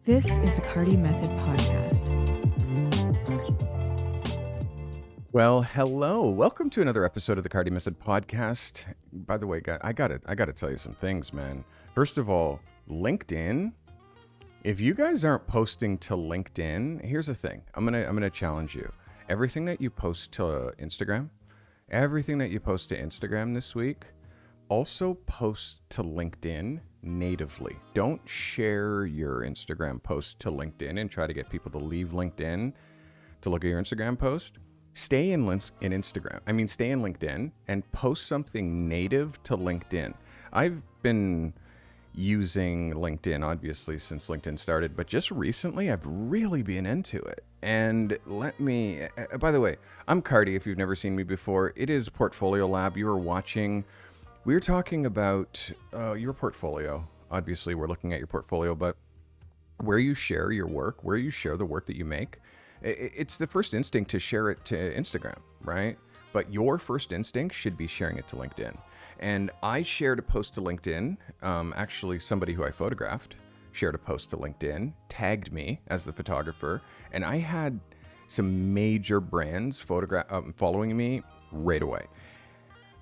This is the Carty Method Podcast. Well, hello. Welcome to another episode of the Carty Method Podcast. By the way, guys, I gotta tell you some things, man. First of all, LinkedIn. If you guys aren't posting to LinkedIn, here's the thing. I'm gonna challenge you. Everything that you post to Instagram, this week, also post to LinkedIn natively. Don't share your Instagram post to LinkedIn and try to get people to leave LinkedIn to look at your Instagram post. Stay in LinkedIn and post something native to LinkedIn. I've been using LinkedIn, obviously, since LinkedIn started, but just recently I've really been into it. And by the way, I'm Carty, if you've never seen me before. It is Portfolio Lab. You are watching. We're talking about your portfolio. Obviously, we're looking at your portfolio, but where you share your work, where you share the work that you make, it's the first instinct to share it to Instagram, right? But your first instinct should be sharing it to LinkedIn. And I shared a post to LinkedIn. Actually, somebody who I photographed shared a post to LinkedIn, tagged me as the photographer, and I had some major brands following me right away.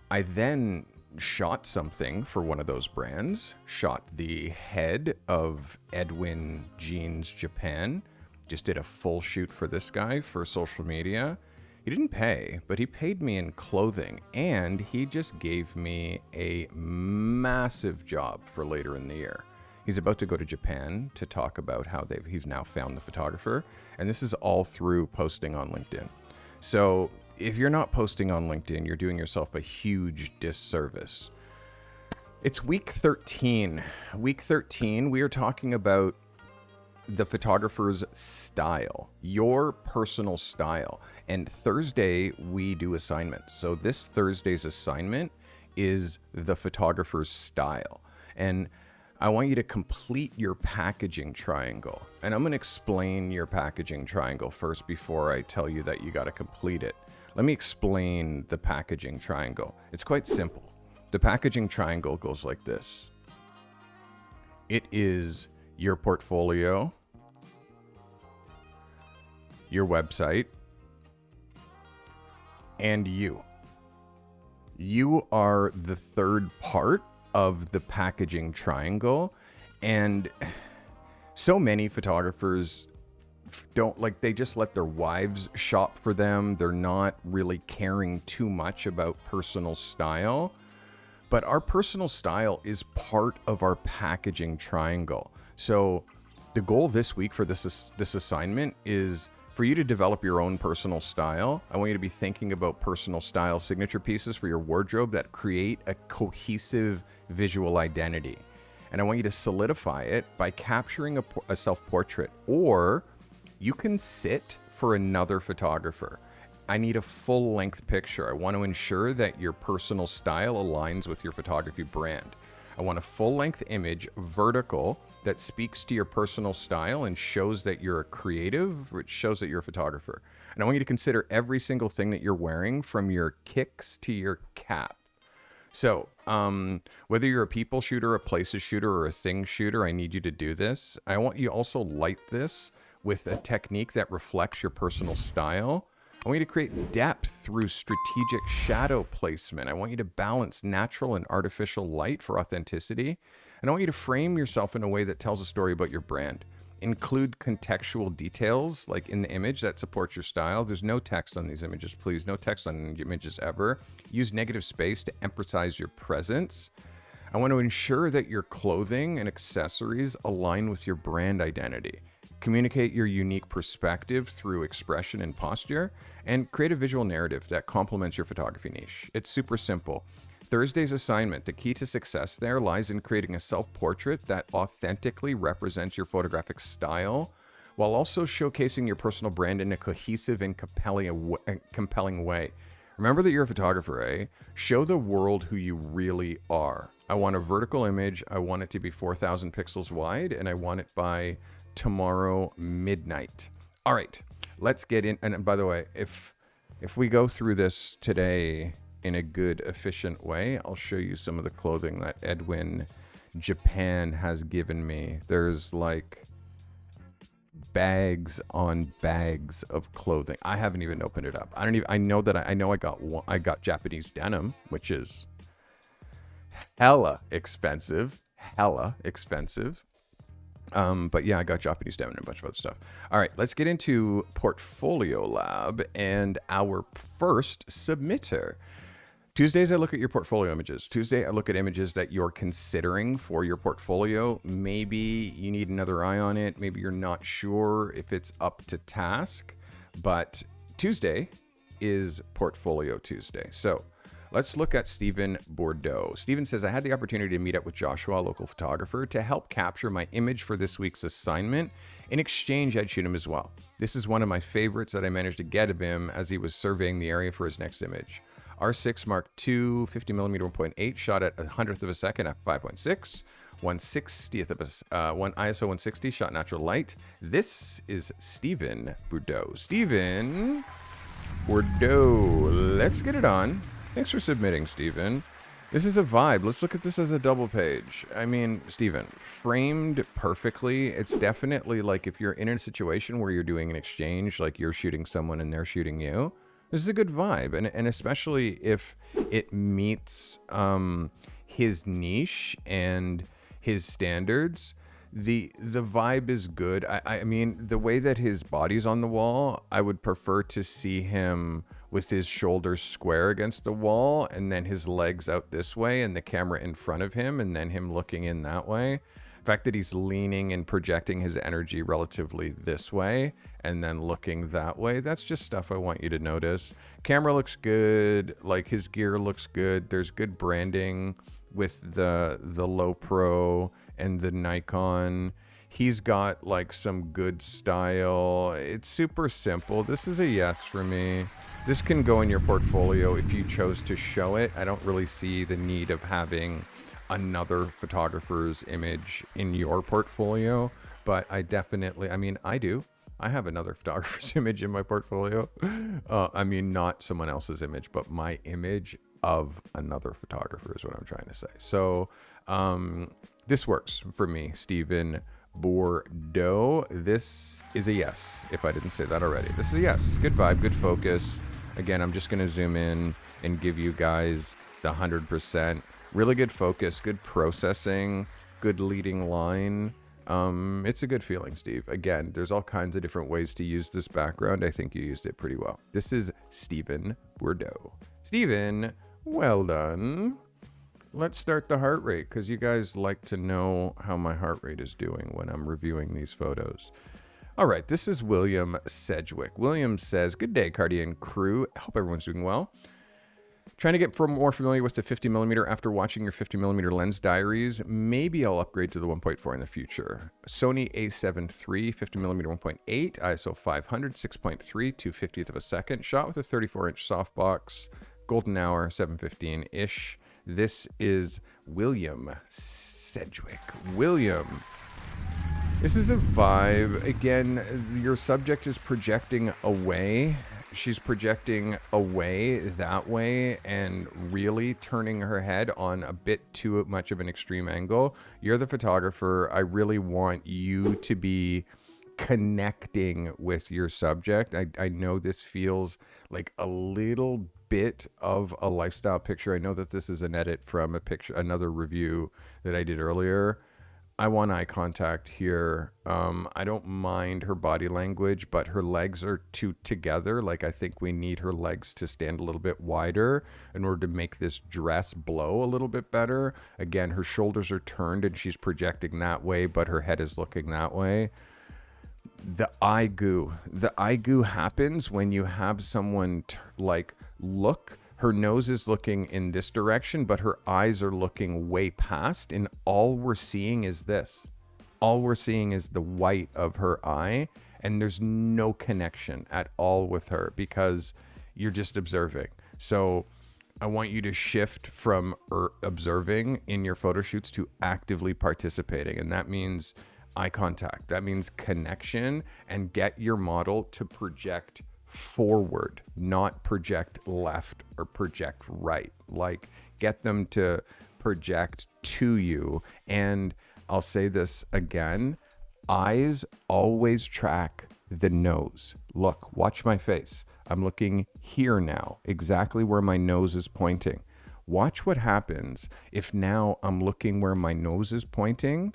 I then shot something for one of those brands, shot the head of Edwin Jeans Japan, just did a full shoot for this guy for social media. He didn't pay, but he paid me in clothing, and he just gave me a massive job for later in the year. He's about to go to Japan to talk about how he's now found the photographer, and this is all through posting on LinkedIn. So if you're not posting on LinkedIn, you're doing yourself a huge disservice. It's week 13. Week 13, we are talking about the photographer's style, your personal style. And Thursday, we do assignments. So this Thursday's assignment is the photographer's style. And I want you to complete your packaging triangle. And I'm going to explain your packaging triangle first before I tell you that you got to complete it. Let me explain the packaging triangle. It's quite simple. The packaging triangle goes like this. It is your portfolio, your website, and you. You are the third part of the packaging triangle, and so many photographers they just let their wives shop for them. They're not really caring too much about personal style, but our personal style is part of our packaging triangle. So the goal this week for this assignment is for you to develop your own personal style. I want you to be thinking about personal style signature pieces for your wardrobe that create a cohesive visual identity. And I want you to solidify it by capturing a self-portrait, or you can sit for another photographer. I need a full-length picture. I want to ensure that your personal style aligns with your photography brand. I want a full-length image, vertical, that speaks to your personal style and shows that you're a creative, which shows that you're a photographer. And I want you to consider every single thing that you're wearing, from your kicks to your cap. So whether you're a people shooter, a places shooter, or a thing shooter, I need you to do this. I want you also light this with a technique that reflects your personal style. I want you to create depth through strategic shadow placement. I want you to balance natural and artificial light for authenticity. And I want you to frame yourself in a way that tells a story about your brand. Include contextual details, like in the image, that supports your style. There's no text on these images, please. No text on images ever. Use negative space to emphasize your presence. I want to ensure that your clothing and accessories align with your brand identity. Communicate your unique perspective through expression and posture, and create a visual narrative that complements your photography niche. It's super simple. Thursday's assignment, the key to success there lies in creating a self-portrait that authentically represents your photographic style, while also showcasing your personal brand in a cohesive and compelling way. Remember that you're a photographer, eh? Show the world who you really are. I want a vertical image. I want it to be 4,000 pixels wide, and I want it by tomorrow midnight. All right, let's get in. And by the way, if we go through this today in a good, efficient way, I'll show you some of the clothing that Edwin Japan has given me. There's like bags on bags of clothing. I haven't even opened it up. I know I got Japanese denim, which is hella expensive. But yeah, I got Japanese denim and a bunch of other stuff. All right, let's get into Portfolio Lab and our first submitter. Tuesdays, I look at your portfolio images. Tuesday, I look at images that you're considering for your portfolio. Maybe you need another eye on it. Maybe you're not sure if it's up to task. But Tuesday is Portfolio Tuesday. So let's look at Stephen Bordeaux. Stephen says, I had the opportunity to meet up with Joshua, a local photographer, to help capture my image for this week's assignment. In exchange, I'd shoot him as well. This is one of my favorites that I managed to get of him as he was surveying the area for his next image. R6 Mark II 50mm 1.8 shot at 100th of a second at 5.6, 1/60th of one ISO 160 shot natural light. This is Stephen Bordeaux. Stephen Bordeaux, let's get it on. Thanks for submitting, Stephen. This is a vibe. Let's look at this as a double page. I mean, Stephen, framed perfectly. It's definitely like if you're in a situation where you're doing an exchange, like you're shooting someone and they're shooting you. This is a good vibe, and especially if it meets his niche and his standards, the vibe is good. I mean, the way that his body's on the wall, I would prefer to see him with his shoulders square against the wall and then his legs out this way and the camera in front of him and then him looking in that way. The fact that he's leaning and projecting his energy relatively this way and then looking that way, that's just stuff I want you to notice. Camera looks good, like his gear looks good. There's good branding with the Low Pro and the Nikon. He's got like some good style. It's super simple. This is a yes for me. This can go in your portfolio if you chose to show it. I don't really see the need of having another photographer's image in your portfolio, but I do. I have another photographer's image in my portfolio. I mean, not someone else's image, but my image of another photographer is what I'm trying to say. So this works for me, Stephen Bordeaux. This is a yes, if I didn't say that already. This is a yes. It's good vibe, good focus. Again, I'm just going to zoom in and give you guys the 100%. Really good focus, good processing, good leading line. It's a good feeling, Steve. Again, there's all kinds of different ways to use this background. I think you used it pretty well. This is Stephen Bordeaux. Stephen, well done. Let's start the heart rate because you guys like to know how my heart rate is doing when I'm reviewing these photos. All right, this is William Sedgwick. William says, good day, Carty and crew. I hope everyone's doing well. Trying to get more familiar with the 50mm after watching your 50mm lens diaries. Maybe I'll upgrade to the 1.4 in the future. Sony a7 III 50mm 1.8, ISO 500, 6.3, 2/50th of a second. Shot with a 34-inch softbox. Golden hour, 7:15-ish. This is William Sedgwick. William, this is a vibe. Again, your subject is projecting away. She's projecting away that way and really turning her head on a bit too much of an extreme angle. You're the photographer. I really want you to be connecting with your subject. I know this feels like a little bit of a lifestyle picture. I know that this is an edit from another review that I did earlier. I want eye contact here. I don't mind her body language, but her legs are too together. Like, I think we need her legs to stand a little bit wider in order to make this dress blow a little bit better. Again, her shoulders are turned and she's projecting that way, but her head is looking that way. The eye goo happens when you have someone look. Her nose is looking in this direction, but her eyes are looking way past, and all we're seeing is this. All we're seeing is the white of her eye, and there's no connection at all with her because you're just observing. So I want you to shift from observing in your photo shoots to actively participating, and that means eye contact. That means connection, and get your model to project forward, not project left or project right. Like, get them to project to you. And I'll say this again, eyes always track the nose. Look, watch my face. I'm looking here now, exactly where my nose is pointing. Watch what happens if now I'm looking where my nose is pointing.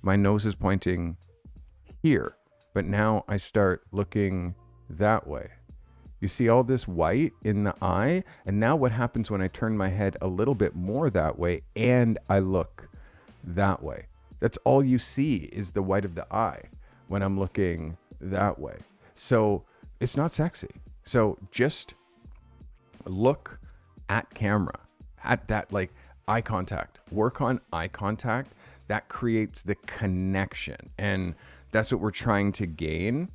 My nose is pointing here, but now I start looking that way. You see all this white in the eye? And now what happens when I turn my head a little bit more that way and I look that way? That's all you see is the white of the eye when I'm looking that way. So it's not sexy. So just look at camera, at that, like, eye contact. Work on eye contact. That creates the connection. And that's what we're trying to gain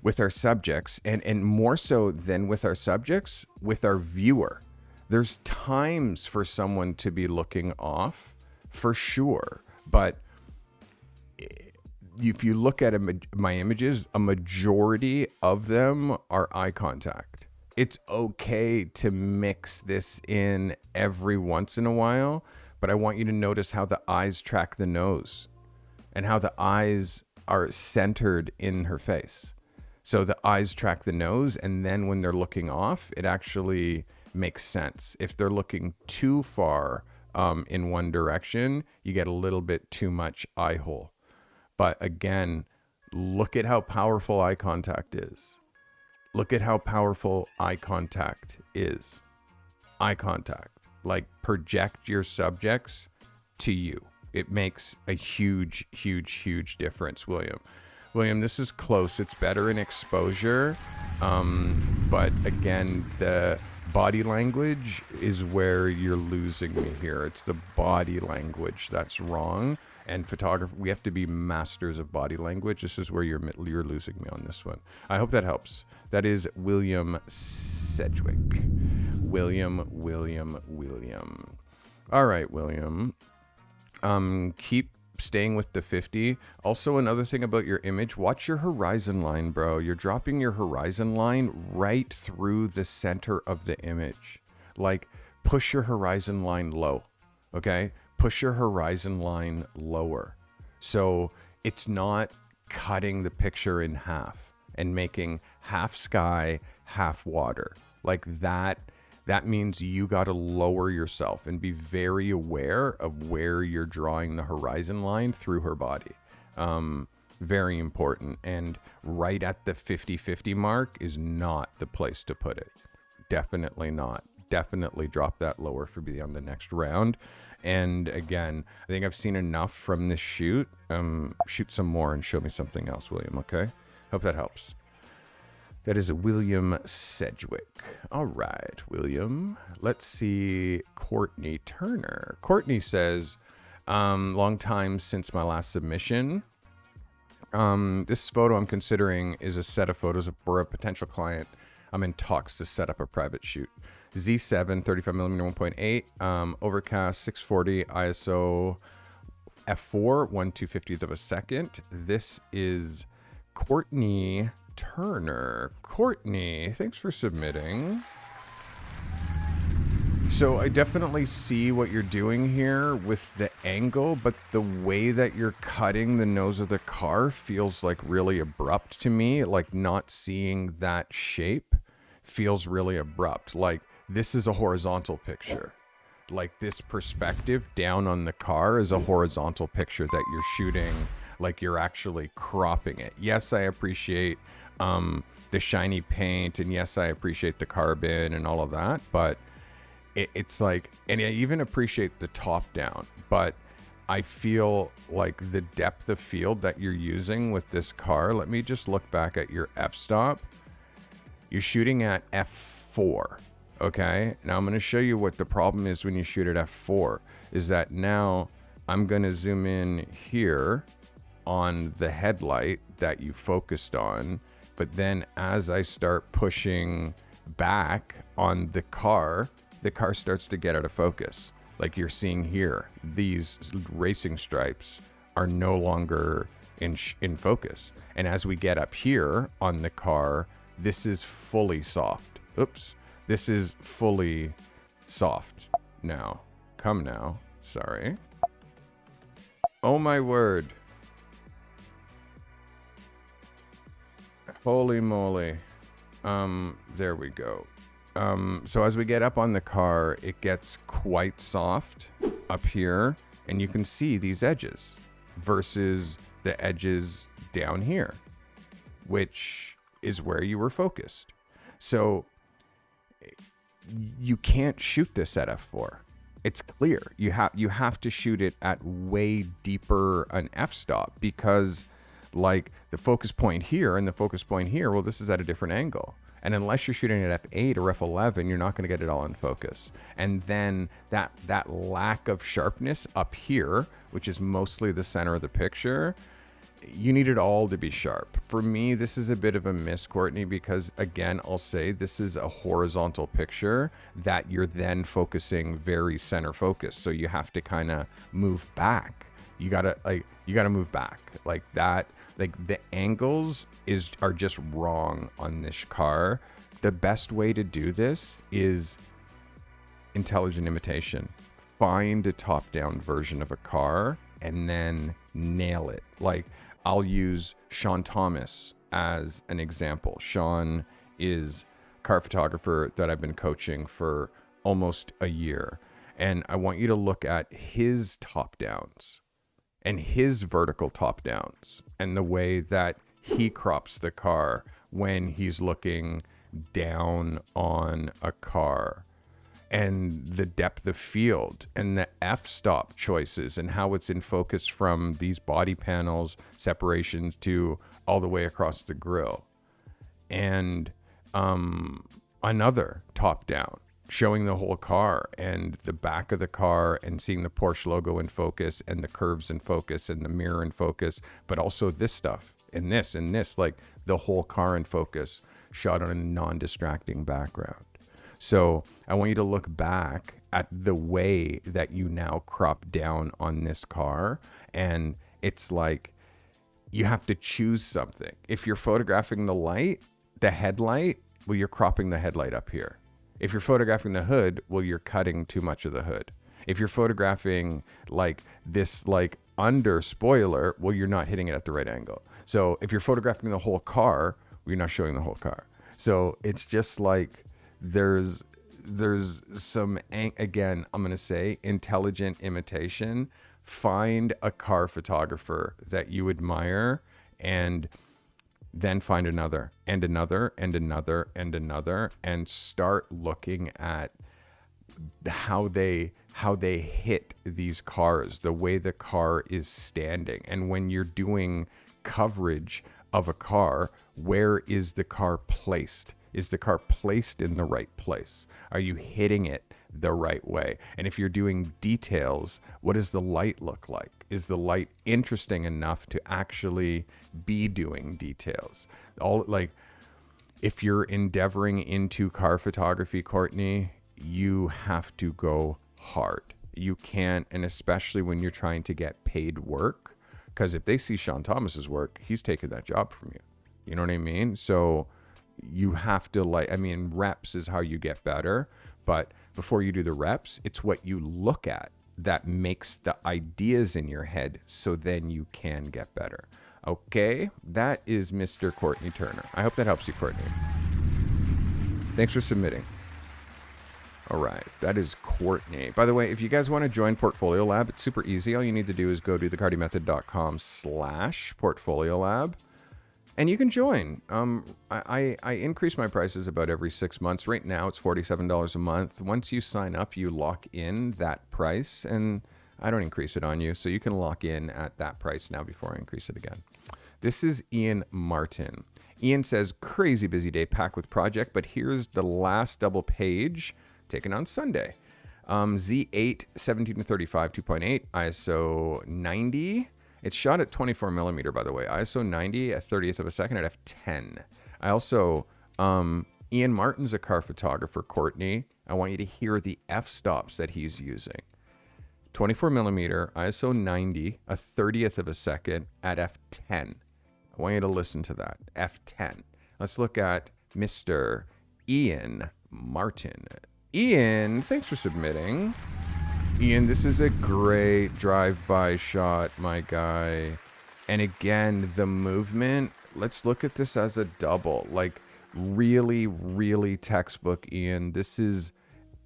with our subjects, and more so than with our subjects, with our viewer. There's times for someone to be looking off, for sure. But if you look at my images, a majority of them are eye contact. It's okay to mix this in every once in a while, but I want you to notice how the eyes track the nose and how the eyes are centered in her face. So the eyes track the nose, and then when they're looking off, it actually makes sense. If they're looking too far in one direction, you get a little bit too much eye hole. But again, look at how powerful eye contact is. Look at how powerful eye contact is. Eye contact. Like, project your subjects to you. It makes a huge, huge, huge difference, William. William, this is close. It's better in exposure. But again, the body language is where you're losing me here. It's the body language that's wrong. And photography, we have to be masters of body language. This is where you're losing me on this one. I hope that helps. That is William Sedgwick. William. All right, William. Keep staying with the 50. Also, another thing about your image, watch your horizon line, bro. You're dropping your horizon line right through the center of the image. Like, push your horizon line low, okay? Push your horizon line lower. So it's not cutting the picture in half and making half sky, half water. Like that means you got to lower yourself and be very aware of where you're drawing the horizon line through her body. Very important. And right at the 50-50 mark is not the place to put it. Definitely not. Definitely drop that lower for beyond the next round. And again, I think I've seen enough from this shoot. Shoot some more and show me something else, William, okay? Hope that helps. That is William Sedgwick. All right, William. Let's see Courtney Turner. Courtney says, long time since my last submission. This photo I'm considering is a set of photos for a potential client. I'm in talks to set up a private shoot. Z7, 35mm 1.8, overcast, 640, ISO f4, 1/250th of a second. This is Courtney Turner. Courtney, thanks for submitting. So I definitely see what you're doing here with the angle, but the way that you're cutting the nose of the car feels like really abrupt to me. Like, not seeing that shape feels really abrupt. Like, this is a horizontal picture. Like, this perspective down on the car is a horizontal picture that you're shooting, like you're actually cropping it. Yes, I appreciate the shiny paint, and yes, I appreciate the carbon and all of that, but it's like, and I even appreciate the top down, but I feel like the depth of field that you're using with this car, let me just look back at your f-stop. You're shooting at f4. Okay, now I'm going to show you what the problem is when you shoot at f4, is that now I'm going to zoom in here on the headlight that you focused on, but then as I start pushing back on the car starts to get out of focus. Like you're seeing here, these racing stripes are no longer in focus. And as we get up here on the car, this is fully soft. Oops. This is fully soft now. Come now. Sorry. Oh my word. Holy moly. There we go. So as we get up on the car, it gets quite soft up here, and you can see these edges versus the edges down here, which is where you were focused. So you can't shoot this at f4. It's clear. You have to shoot it at way deeper an f-stop, because like the focus point here and the focus point here, well, this is at a different angle. And unless you're shooting at f8 or f11, you're not going to get it all in focus. And then that lack of sharpness up here, which is mostly the center of the picture, you need it all to be sharp. For me, this is a bit of a miss, Courtney, because again, I'll say this is a horizontal picture that you're then focusing very center focus. So you have to kind of move back. You gotta move back like that. Like the angles are just wrong on this car. The best way to do this is intelligent imitation. Find a top-down version of a car and then nail it. Like I'll use Sean Thomas as an example. Sean is a car photographer that I've been coaching for almost a year. And I want you to look at his top-downs and his vertical top-downs and the way that he crops the car when he's looking down on a car, and the depth of field and the f-stop choices and how it's in focus from these body panels separations to all the way across the grille. And another top down showing the whole car and the back of the car and seeing the Porsche logo in focus and the curves in focus and the mirror in focus, but also this stuff and this, like the whole car in focus shot on a non-distracting background. So I want you to look back at the way that you now crop down on this car. And it's like you have to choose something. If you're photographing the light, the headlight, well, you're cropping the headlight up here. If you're photographing the hood, well, you're cutting too much of the hood. If you're photographing like this, like under spoiler, well, you're not hitting it at the right angle. So if you're photographing the whole car, well, you're not showing the whole car. So it's just like, there's some, again, I'm going to say intelligent imitation. Find a car photographer that you admire and then find another and another and another and another and start looking at how they hit these cars, the way the car is standing. And when you're doing coverage of a car, where is the car placed? Is the car placed in the right place? Are you hitting it the right way? And if you're doing details, what does the light look like? Is the light interesting enough to actually be doing details? All like, if you're endeavoring into car photography, Courtney, you have to go hard. You can't, and especially when you're trying to get paid work, because if they see Sean Thomas's work, he's taking that job from you. You know what I mean? So you have to reps is how you get better, but before you do the reps, it's what you look at that makes the ideas in your head so then you can get better. Okay, that is Mr. Courtney Turner. I hope that helps you, Courtney. Thanks for submitting. All right, that is Courtney. By the way, if you guys want to join Portfolio Lab, it's super easy. All you need to do is go to thecardymethod.com/Portfolio Lab. And you can join. I increase my prices about every 6 months. Right now, it's $47 a month. Once you sign up, you lock in that price, and I don't increase it on you. So you can lock in at that price now before I increase it again. This is Ian Martin. Ian says, crazy busy day packed with project, but here's the last double page taken on Sunday. Z8 17-35 2.8 ISO 90. It's shot at 24 millimeter, by the way. ISO 90 at 30th of a second at f10. I also, Ian Martin's a car photographer, Courtney. I want you to hear the f-stops that he's using. 24 millimeter, ISO 90, a 30th of a second at f10. I want you to listen to that, f10. Let's look at Mr. Ian Martin. Ian, thanks for submitting. Ian, this is a great drive-by shot, my guy. And again, the movement let's look at this as a double. Like, really, really textbook, Ian. This is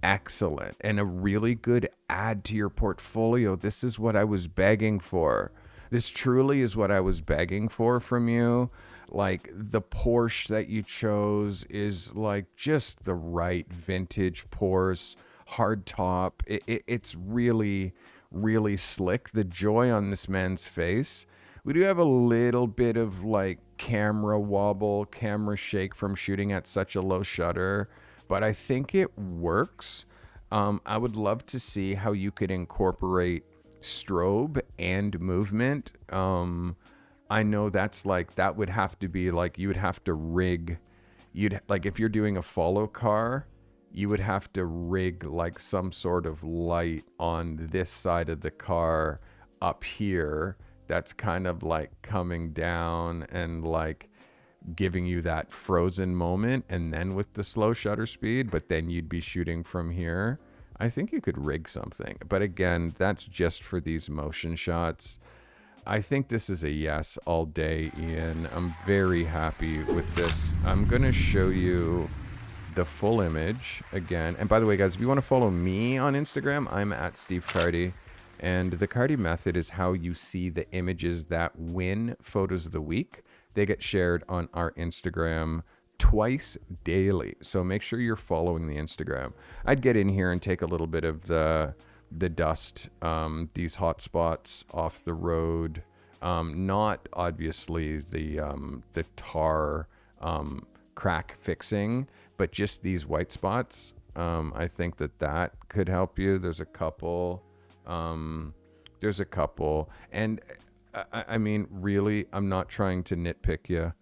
excellent and a really good add to your portfolio. This is what I was begging for. This truly is what I was begging for from you. Like, the Porsche that you chose is like just the right vintage Porsche, hard top. It's really, really slick. The joy on this man's face. We do have a little bit of like camera wobble, camera shake from shooting at such a low shutter, but I think it works. I would love to see how you could incorporate strobe and movement. I know that's like, that would have to be like, you would have to rig, you'd like, if you're doing a follow car, you would have to rig like some sort of light on this side of the car up here that's kind of like coming down and like giving you that frozen moment, and then with the slow shutter speed, but then you'd be shooting from here. I think you could rig something, but again, that's just for these motion shots. I think this is a yes all day, Ian. I'm very happy with this. I'm going to show you the full image again. And by the way, guys, if you want to follow me on Instagram, I'm at Steve Carty. And the Carty method is how you see the images that win photos of the week. They get shared on our Instagram twice daily. So make sure you're following the Instagram. I'd get in here and take a little bit of the dust, these hot spots off the road. Not obviously the tar crack fixing, but just these white spots. I think that could help you. There's a couple. And I mean, really, I'm not trying to nitpick you.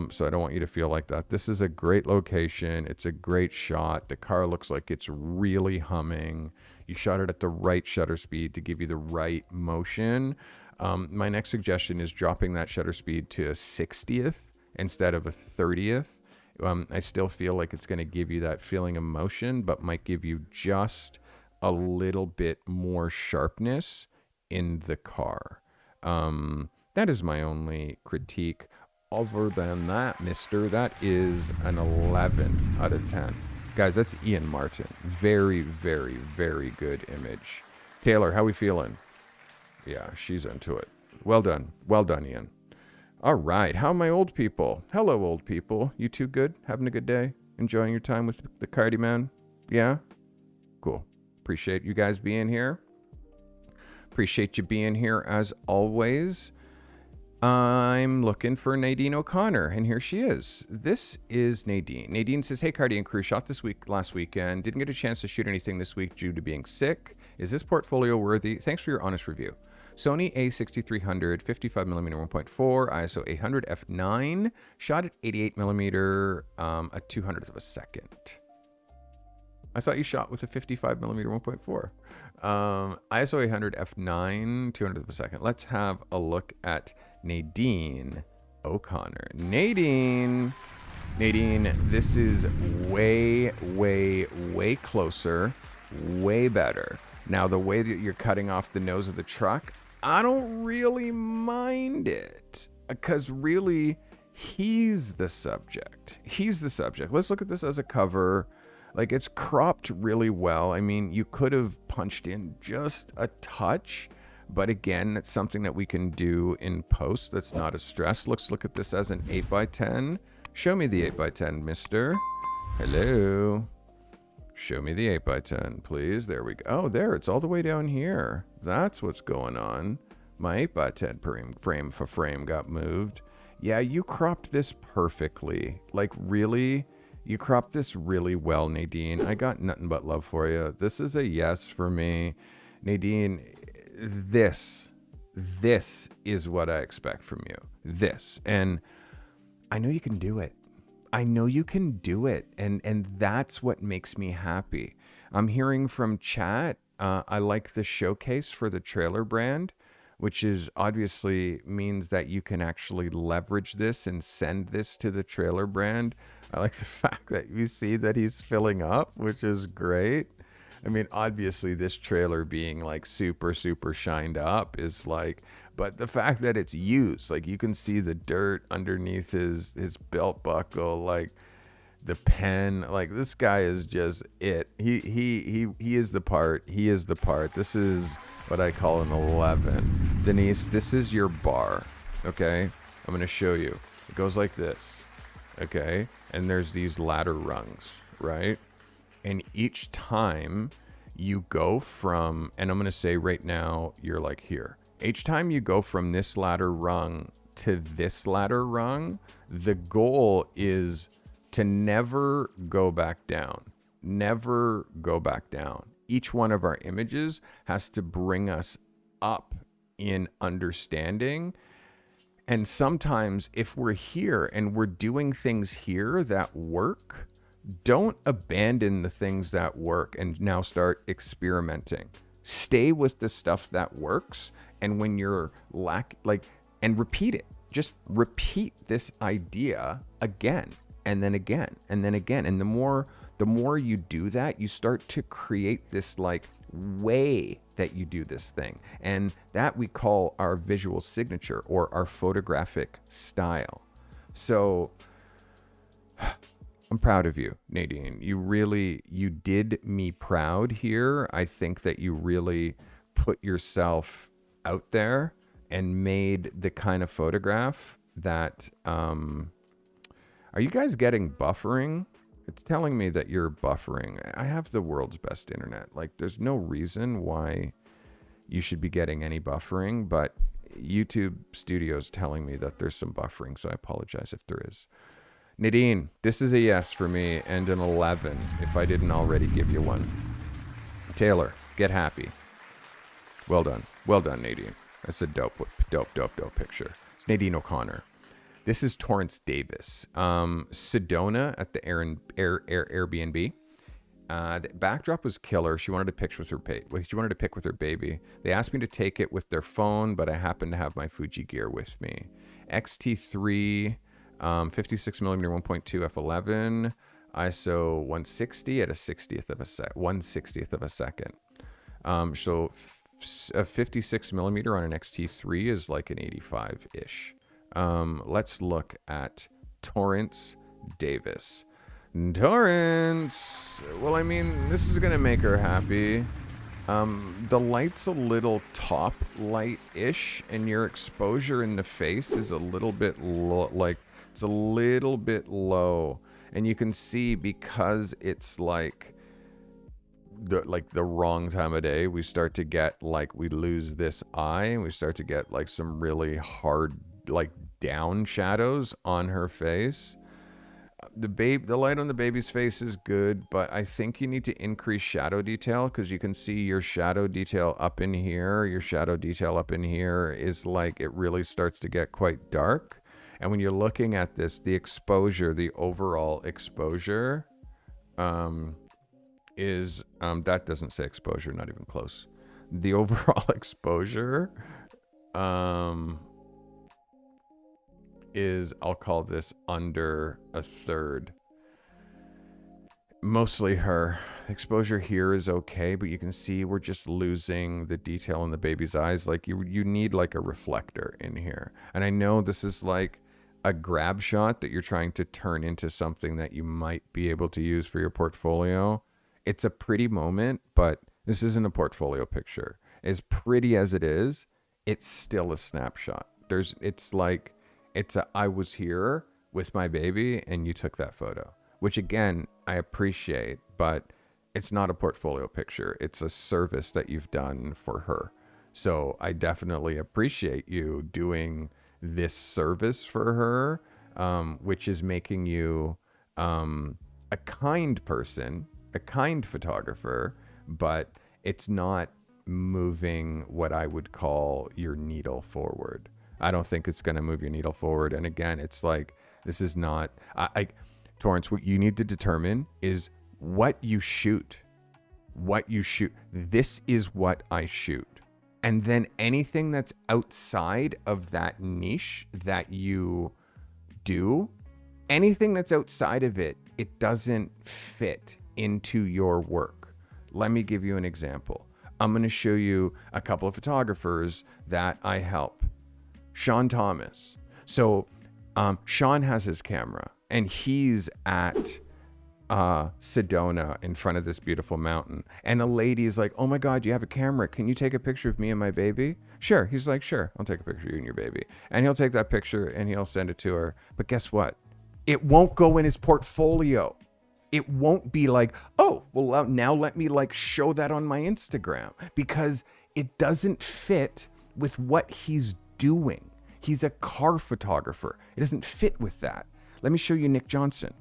So I don't want you to feel like that. This is a great location. It's a great shot. The car looks like it's really humming. You shot it at the right shutter speed to give you the right motion. My next suggestion is dropping that shutter speed to a 60th instead of a 30th. I still feel like it's going to give you that feeling of motion, but might give you just a little bit more sharpness in the car. That is my only critique. Other than that, mister, that is an 11 out of 10. Guys, that's Ian Martin. Very, very, very good image. Taylor, how we feeling? Yeah, she's into it. Well done. Well done, Ian. All right. How are my old people? Hello, old people. You two good? Having a good day? Enjoying your time with the Carty man? Yeah? Cool. Appreciate you guys being here. Appreciate you being here as always. I'm looking for Nadine O'Connor, and here she is. This is Nadine. Nadine says, hey, Carty and crew, shot last weekend. Didn't get a chance to shoot anything this week due to being sick. Is this portfolio worthy? Thanks for your honest review. Sony A6300, 55mm 1.4, ISO 800 f9, shot at 88mm, a 200th of a second. I thought you shot with a 55mm 1.4. ISO 800 f9, 200th of a second. Let's have a look at Nadine O'Connor. Nadine, this is way, way, way closer, way better. Now, the way that you're cutting off the nose of the truck, I don't really mind it, because really, he's the subject. Let's look at this as a cover. Like, it's cropped really well. I mean, you could have punched in just a touch, but again, it's something that we can do in post. That's not a stress. Let's look at this as an 8x10. Show me the 8x10, mister. Hello. Show me the 8x10, please. There we go. Oh, there. It's all the way down here. That's what's going on. My 8x10 frame for frame got moved. Yeah, you cropped this perfectly. Like, really? You cropped this really well, Nadine. I got nothing but love for you. This is a yes for me. Nadine, this is what I expect from you. This. And I know you can do it. And that's what makes me happy. I'm hearing from chat. I like the showcase for the trailer brand, which is obviously means that you can actually leverage this and send this to the trailer brand. I like the fact that you see that he's filling up, which is great. I mean, obviously this trailer being like super, super shined up is like, but the fact that it's used, like you can see the dirt underneath his belt buckle, like the pen, like this guy is just it. He is the part. He is the part. This is what I call an 11. Denise, this is your bar. Okay? I'm going to show you. It goes like this. Okay? And there's these ladder rungs, right? And each time you go from, and I'm going to say right now, you're like here. Each time you go from this ladder rung to this ladder rung, the goal is to never go back down. Never go back down. Each one of our images has to bring us up in understanding. And sometimes if we're here and we're doing things here that work, don't abandon the things that work and now start experimenting. Stay with the stuff that works. And when you're and repeat it. Just repeat this idea again and then again and then again. And the more you do that, you start to create this like way that you do this thing. And that we call our visual signature or our photographic style. So I'm proud of you, Nadine. You did me proud here. I think that you really put yourself out there and made the kind of photograph that, are you guys getting buffering? It's telling me that you're buffering. I have the world's best internet. Like there's no reason why you should be getting any buffering, but YouTube Studio's telling me that there's some buffering. So I apologize if there is. Nadine, this is a yes for me and an 11 if I didn't already give you one. Taylor, get happy. Well done. Well done, Nadine. That's a dope picture. It's Nadine O'Connor. This is Torrance Davis. Sedona at the Airbnb. The backdrop was killer. She wanted to pick with her baby. They asked me to take it with their phone, but I happened to have my Fuji gear with me. XT3, 56 millimeter 1.2 f11, ISO 160 at a 1/60th of a second. So a 56 millimeter on an XT3 is like an 85-ish. Let's look at Torrance Davis. Torrance, well, I mean, this is gonna make her happy. The light's a little top light-ish, and your exposure in the face is a little bit low, it's a little bit low. And you can see because it's like the wrong time of day, we start to get we lose this eye, and we start to get some really hard down shadows on her face. The light on the baby's face is good, but I think you need to increase shadow detail, because you can see your shadow detail up in here. Your shadow detail up in here is it really starts to get quite dark. And when you're looking at this, the exposure, the overall exposure, is that doesn't say exposure, not even close. The overall exposure is, I'll call this under a third. Mostly her exposure here is okay, but you can see we're just losing the detail in the baby's eyes. You need a reflector in here. And I know this is a grab shot that you're trying to turn into something that you might be able to use for your portfolio. It's a pretty moment, but this isn't a portfolio picture. As pretty as it is, it's still a snapshot. I was here with my baby and you took that photo, which again, I appreciate, but it's not a portfolio picture. It's a service that you've done for her. So I definitely appreciate you doing this service for her, which is making you a kind person, a kind photographer, but it's not moving what I would call your needle forward. I don't think it's going to move your needle forward. And again, it's this is not, Torrance, what you need to determine is what you shoot. This is what I shoot. And then anything that's outside of that niche that you do, anything that's outside of it, it doesn't fit into your work. let me give you an example. I'm going to show you a couple of photographers that I help. Sean Thomas. So Sean has his camera and he's at Sedona in front of this beautiful mountain. And a lady is like, oh my God, you have a camera. Can you take a picture of me and my baby? Sure. He's like, sure, I'll take a picture of you and your baby. And he'll take that picture and he'll send it to her. But guess what? It won't go in his portfolio. It won't be like, oh, well, now let me like show that on my Instagram, because it doesn't fit with what he's doing. He's a car photographer. It doesn't fit with that. Let me show you Nick Johnson.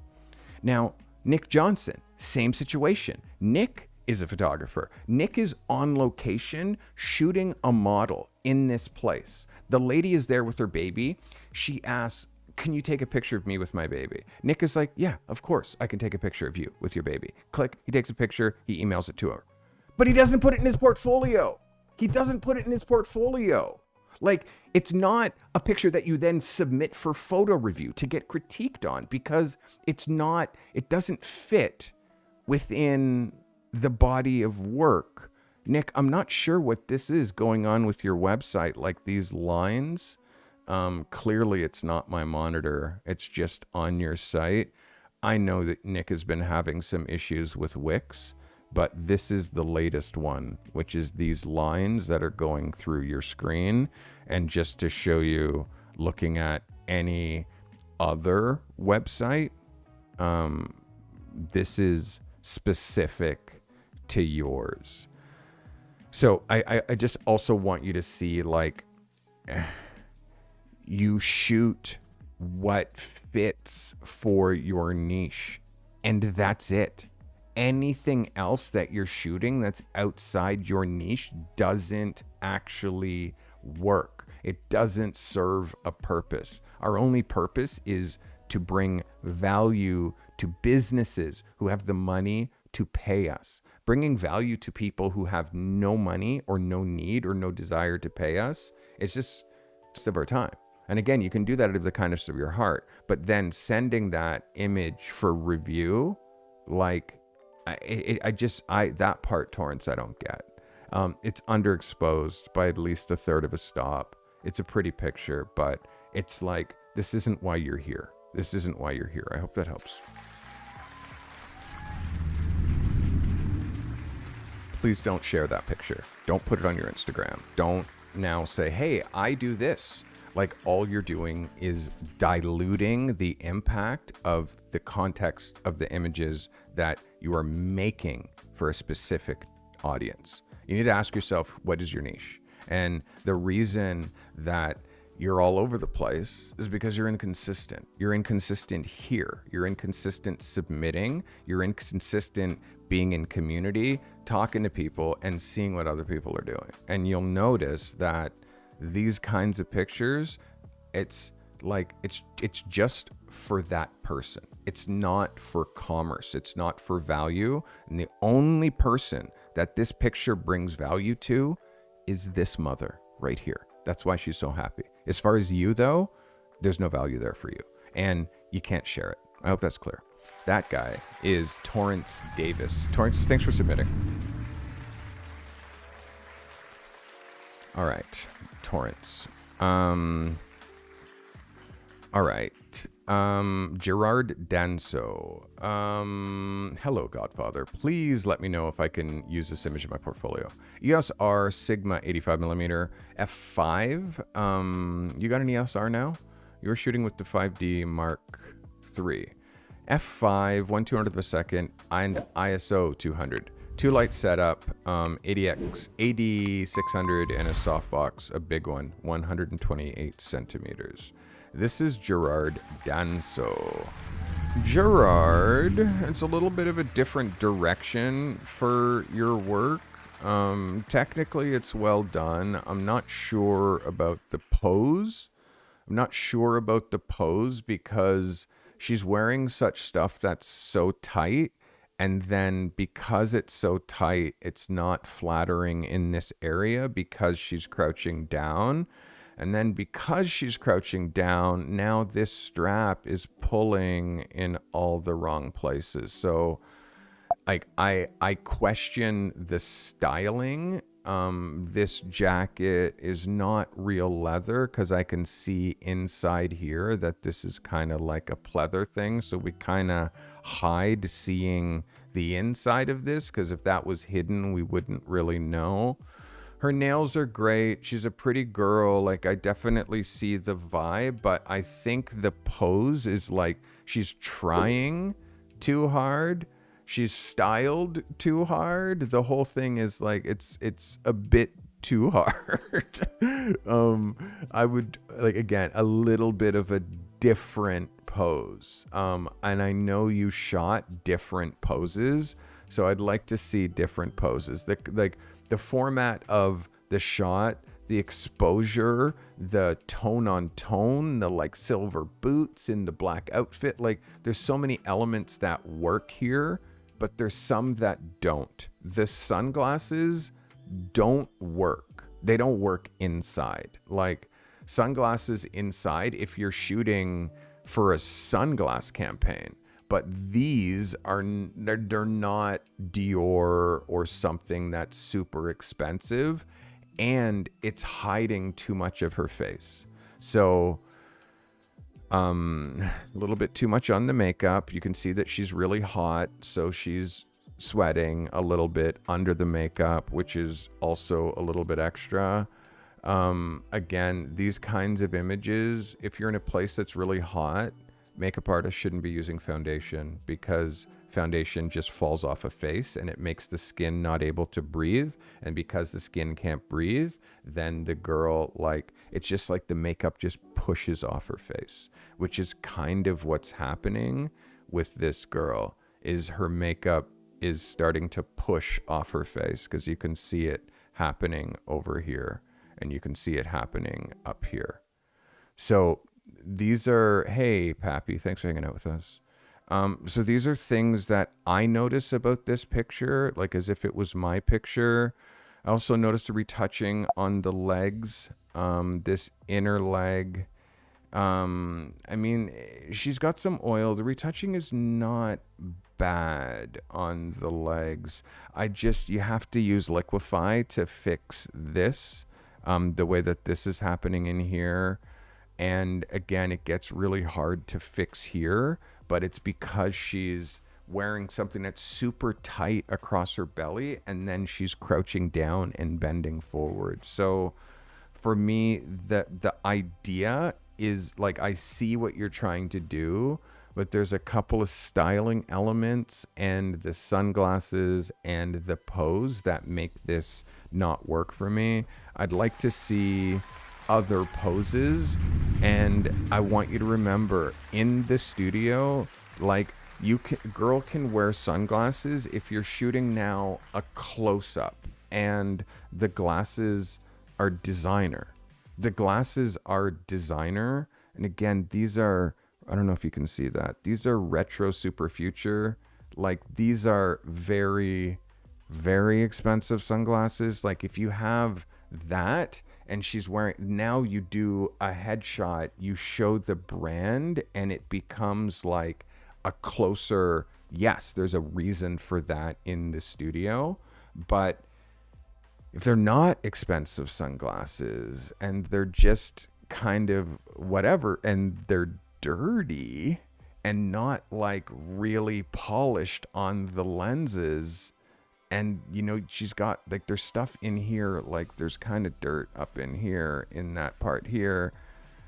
Now, Nick Johnson, same situation. Nick is a photographer. Nick is on location shooting a model in this place. The lady is there with her baby. She asks, can you take a picture of me with my baby? Nick is like, yeah, of course, I can take a picture of you with your baby. Click, he takes a picture, he emails it to her. But he doesn't put it in his portfolio. He doesn't put it in his portfolio. Like, it's not a picture that you then submit for photo review to get critiqued on, because it doesn't fit within the body of work. Nick, I'm not sure what this is going on with your website, like these lines. Clearly it's not my monitor. It's just on your site. I know that Nick has been having some issues with Wix, but this is the latest one, which is these lines that are going through your screen. And just to show you, looking at any other website, this is specific to yours. So I just also want you to see, like, you shoot what fits for your niche, and that's it. Anything else that you're shooting that's outside your niche doesn't actually work. It doesn't serve a purpose. Our only purpose is to bring value to businesses who have the money to pay us. Bringing value to people who have no money or no need or no desire to pay us, it's just of our time. And again, you can do that out of the kindness of your heart, but then sending that image for review, like, that part, Torrance, I don't get. It's underexposed by at least a third of a stop. It's a pretty picture, but it's like, this isn't why you're here. This isn't why you're here. I hope that helps. Please don't share that picture. Don't put it on your Instagram. Don't now say, hey, I do this. Like, all you're doing is diluting the impact of the context of the images that you are making for a specific audience. You need to ask yourself, what is your niche? And the reason that you're all over the place is because you're inconsistent. You're inconsistent here. You're inconsistent submitting. You're inconsistent being in community, talking to people, and seeing what other people are doing. And you'll notice that these kinds of pictures, it's just for that person. It's not for commerce. It's not for value. And the only person that this picture brings value to is this mother right here. That's why she's so happy. As far as you, though, there's no value there for you, and you can't share it. I hope that's clear. That guy is Torrance Davis. Torrance, thanks for submitting. All right, Torrance. All right. Gerard Danso. Hello, Godfather. Please let me know if I can use this image in my portfolio. EOS R Sigma 85mm f5. You got an EOS R now? You're shooting with the 5D Mark III. f5, 1/200th of a second, and ISO 200. 2 light setup, 80x600 and a softbox, a big one, 128 centimeters. This is Gerard Danso. Gerard, it's a little bit of a different direction for your work. Technically, it's well done. I'm not sure about the pose. Because she's wearing such stuff that's so tight. And then because it's so tight, it's not flattering in this area because she's crouching down. And then because she's crouching down, now this strap is pulling in all the wrong places. So like I question the styling. This jacket is not real leather because I can see inside here that this is kind of like a pleather thing. So we kind of hide seeing the inside of this, because if that was hidden, we wouldn't really know. Her nails are great. She's a pretty girl. Like, I definitely see the vibe, but I think the pose is like she's trying too hard. She's styled too hard. The whole thing is like it's a bit too hard. I would like, again, a little bit of a different pose. And I know you shot different poses, so I'd like to see different poses. The format of the shot, the exposure, the tone on tone, the like silver boots in the black outfit. Like, there's so many elements that work here, but there's some that don't. The sunglasses don't work. They don't work inside. Like, sunglasses inside, if you're shooting for a sunglass campaign, but these are, they're not Dior or something that's super expensive, and it's hiding too much of her face. So a little bit too much on the makeup. You can see that she's really hot, so she's sweating a little bit under the makeup, which is also a little bit extra. Again, these kinds of images, if you're in a place that's really hot, makeup artists shouldn't be using foundation, because foundation just falls off a face and it makes the skin not able to breathe. And because the skin can't breathe, then the girl, like, it's just like the makeup just pushes off her face, which is kind of what's happening with this girl. Is her makeup is starting to push off her face, because you can see it happening over here and you can see it happening up here. So these are, hey Pappy, thanks for hanging out with us. So these are things that I notice about this picture, like as if it was my picture. I also noticed the retouching on the legs, this inner leg. I mean, she's got some oil. The retouching is not bad on the legs. You have to use Liquify to fix this, the way that this is happening in here. And again, it gets really hard to fix here, but it's because she's wearing something that's super tight across her belly, and then she's crouching down and bending forward. So for me, the idea is like, I see what you're trying to do, but there's a couple of styling elements and the sunglasses and the pose that make this not work for me. I'd like to see other poses, and I want you to remember, in the studio, like, girl can wear sunglasses if you're shooting now a close-up and the glasses are designer. The glasses are designer, and again, these are, I don't know if you can see that, these are retro super future. Like, these are very, very expensive sunglasses. Like, if you have that and she's wearing, now you do a headshot, you show the brand, and it becomes like a closer, yes, there's a reason for that in the studio. But if they're not expensive sunglasses and they're just kind of whatever, and they're dirty and not like really polished on the lenses, and you know, she's got like, there's stuff in here, like there's kind of dirt up in here in that part here,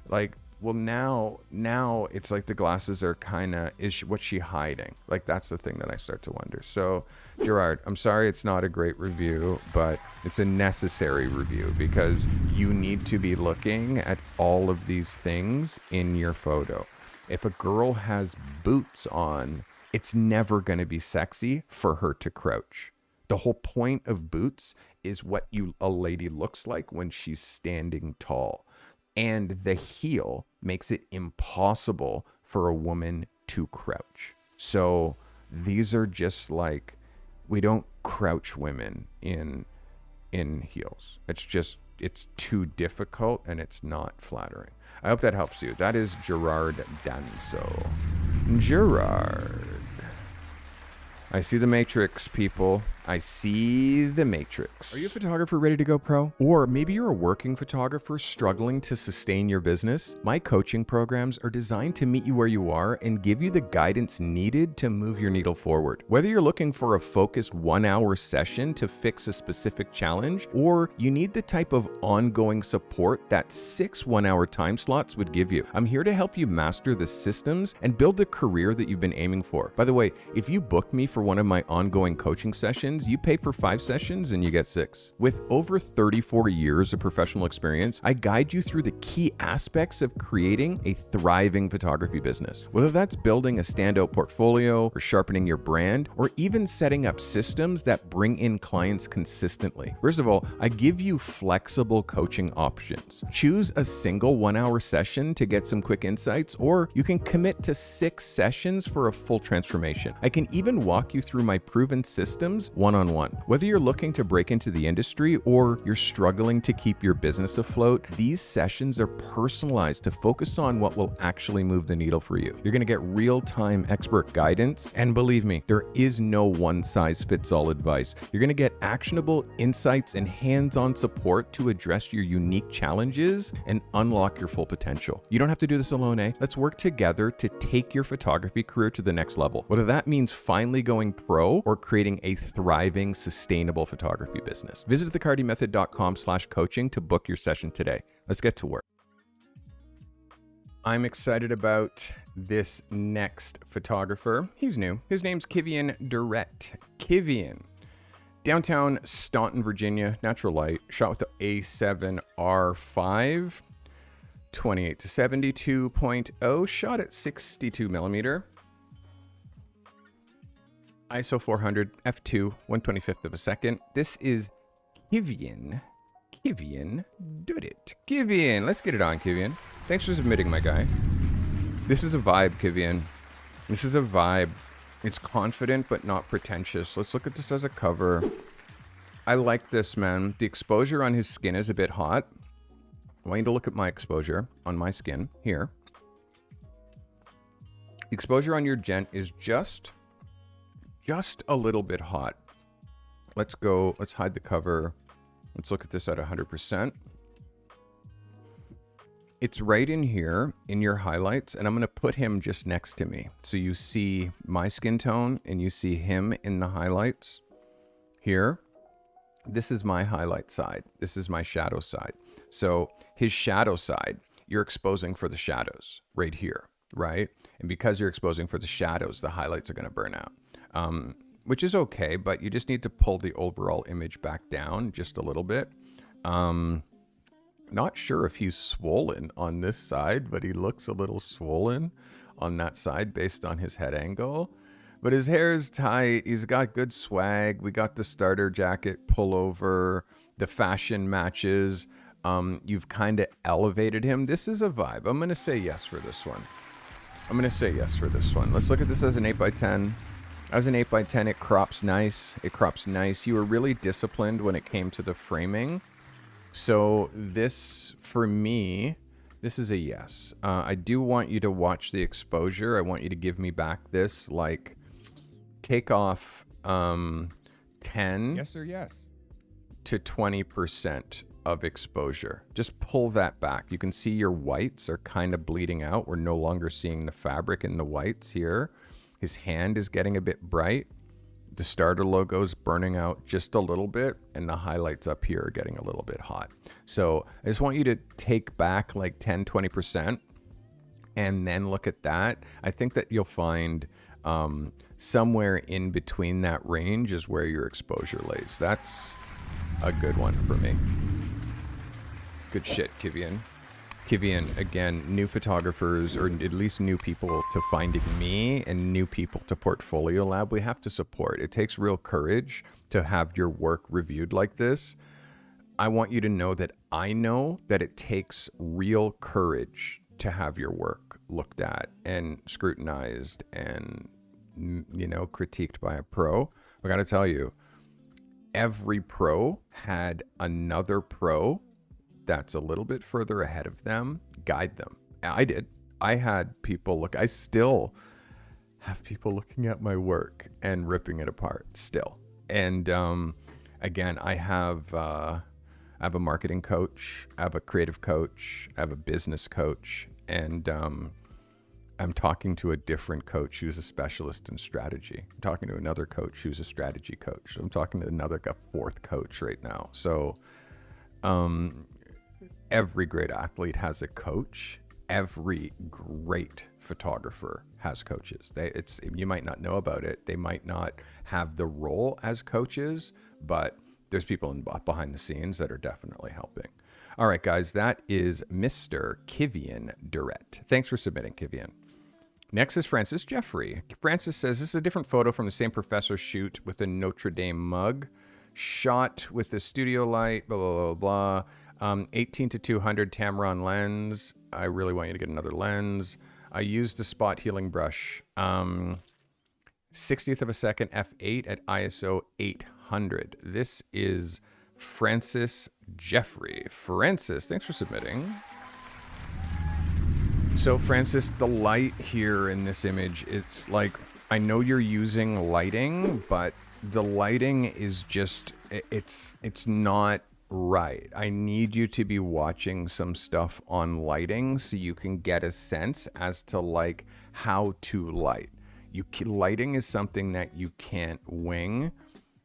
like, well, now it's like the glasses are kind of, what's she hiding? Like, that's the thing that I start to wonder. So Gerard, I'm sorry it's not a great review, but it's a necessary review, because you need to be looking at all of these things in your photo. If a girl has boots on, it's never going to be sexy for her to crouch. The whole point of boots is what a lady looks like when she's standing tall. And the heel makes it impossible for a woman to crouch. So these are just like, we don't crouch women in heels. It's too difficult, and it's not flattering. I hope that helps you. That is Gerard Danso. Gerard. I see the matrix, people. I see the matrix. Are you a photographer ready to go pro? Or maybe you're a working photographer struggling to sustain your business? My coaching programs are designed to meet you where you are and give you the guidance needed to move your needle forward. Whether you're looking for a focused 1-hour session to fix a specific challenge, or you need the type of ongoing support that 6 1-hour time slots would give you, I'm here to help you master the systems and build a career that you've been aiming for. By the way, if you book me for one of my ongoing coaching sessions, you pay for 5 sessions and you get 6. With over 34 years of professional experience, I guide you through the key aspects of creating a thriving photography business. Whether that's building a standout portfolio, or sharpening your brand, or even setting up systems that bring in clients consistently. First of all, I give you flexible coaching options. Choose a single 1-hour session to get some quick insights, or you can commit to 6 sessions for a full transformation. I can even walk you through my proven systems one-on-one. Whether you're looking to break into the industry or you're struggling to keep your business afloat, these sessions are personalized to focus on what will actually move the needle for you. You're going to get real-time expert guidance, and believe me, there is no one-size-fits-all advice. You're going to get actionable insights and hands-on support to address your unique challenges and unlock your full potential. You don't have to do this alone, eh? Let's work together to take your photography career to the next level. Whether that means finally going pro or creating a thriving, sustainable photography business. Visit thecartymethod.com/coaching to book your session today. Let's get to work. I'm excited about this next photographer. He's new. His name's Kivian Durrett. Kivian. Downtown Staunton, Virginia, natural light, shot with the A7R5, 28 to 72.0, shot at 62 millimeter. ISO 400, f2, 1/25 of a second. This is Kivian. Kivian Durrett. Kivian, let's get it on, Kivian. Thanks for submitting, my guy. This is a vibe, Kivian. This is a vibe. It's confident, but not pretentious. Let's look at this as a cover. I like this, man. The exposure on his skin is a bit hot. I want you to look at my exposure on my skin here. The exposure on your gent is just a little bit hot. Let's go. Let's hide the cover. Let's look at this at 100%. It's right in here in your highlights, and I'm going to put him just next to me. So you see my skin tone and you see him in the highlights here. This is my highlight side. This is my shadow side. So his shadow side, you're exposing for the shadows right here, right? And because you're exposing for the shadows, the highlights are going to burn out. Which is okay, but you just need to pull the overall image back down just a little bit. Not sure if he's swollen on this side, but he looks a little swollen on that side based on his head angle. But his hair is tight. He's got good swag. We got the starter jacket pullover. The fashion matches. You've kind of elevated him. This is a vibe. I'm going to say yes for this one. Let's look at this as an 8x10. As an 8x10, it crops nice. You were really disciplined when it came to the framing. So this, for me, this is a yes. I do want you to watch the exposure. I want you to give me back this, like, take off 10 Yes or yes? to 20% of exposure. Just pull that back. You can see your whites are kind of bleeding out. We're no longer seeing the fabric in the whites here. His hand is getting a bit bright. The starter logo is burning out just a little bit, and the highlights up here are getting a little bit hot. So I just want you to take back like 10, 20% and then look at that. I think that you'll find somewhere in between that range is where your exposure lays. That's a good one for me. Good shit, Kivian. Kivian, again, new photographers, or at least new people to Finding Me and new people to Portfolio Lab, we have to support. It takes real courage to have your work reviewed like this. I want you to know that I know that it takes real courage to have your work looked at and scrutinized and, you know, critiqued by a pro. I got to tell you, every pro had another pro that's a little bit further ahead of them guide them. I did. I had people look. I still have people looking at my work and ripping it apart still. And again, I have a marketing coach, I have a creative coach, I have a business coach, and I'm talking to a different coach who's a specialist in strategy. I'm talking to another coach who's a strategy coach. I'm talking to a fourth coach right now. So every great athlete has a coach. Every great photographer has coaches. You might not know about it. They might not have the role as coaches, but there's people behind the scenes that are definitely helping. All right, guys, that is Mr. Kivian Durrett. Thanks for submitting, Kivian. Next is Francis Jeffrey. Francis says, this is a different photo from the same professor shoot with a Notre Dame mug, shot with a studio light, blah, blah, blah, blah. 18 to 200 Tamron lens. I really want you to get another lens. I used the spot healing brush. 60th of a second f8 at ISO 800. This is Francis Jeffrey. Francis, thanks for submitting. So Francis, the light here in this image, it's like, I know you're using lighting, but the lighting is just, it's not right. I need you to be watching some stuff on lighting so you can get a sense as to like how to light. Lighting is something that you can't wing.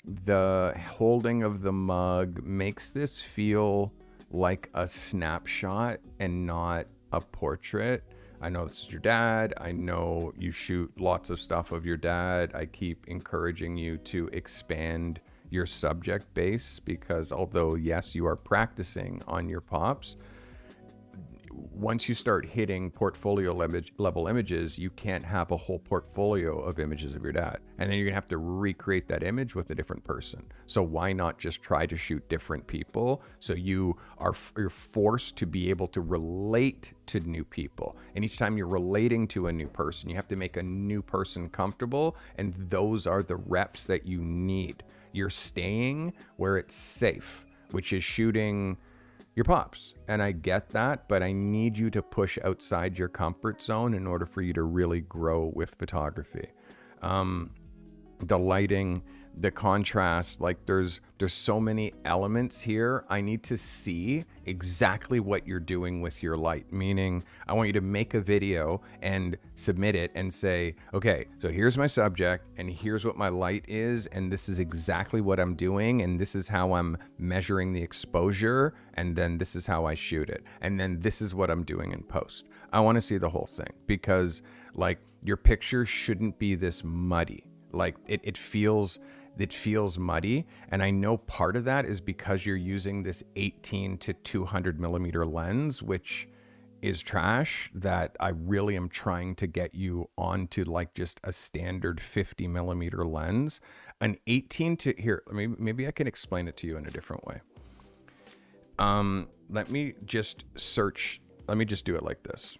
The holding of the mug makes this feel like a snapshot and not a portrait. I know this is your dad. I know you shoot lots of stuff of your dad. I keep encouraging you to expand your subject base because although, yes, you are practicing on your pops, once you start hitting portfolio level images, you can't have a whole portfolio of images of your dad. And then you're gonna have to recreate that image with a different person. So why not just try to shoot different people so you're forced to be able to relate to new people. And each time you're relating to a new person, you have to make a new person comfortable. And those are the reps that you need. You're staying where it's safe, which is shooting your pops. And I get that, but I need you to push outside your comfort zone in order for you to really grow with photography. The lighting, the contrast, like there's so many elements here. I need to see exactly what you're doing with your light, meaning I want you to make a video and submit it and say, okay, so here's my subject and here's what my light is. And this is exactly what I'm doing. And this is how I'm measuring the exposure. And then this is how I shoot it. And then this is what I'm doing in post. I want to see the whole thing because like your picture shouldn't be this muddy. Like it feels muddy. And I know part of that is because you're using this 18 to 200 millimeter lens, which is trash, that I really am trying to get you onto like just a standard 50 millimeter lens. An 18 to here, maybe I can explain it to you in a different way. Let me just do it like this.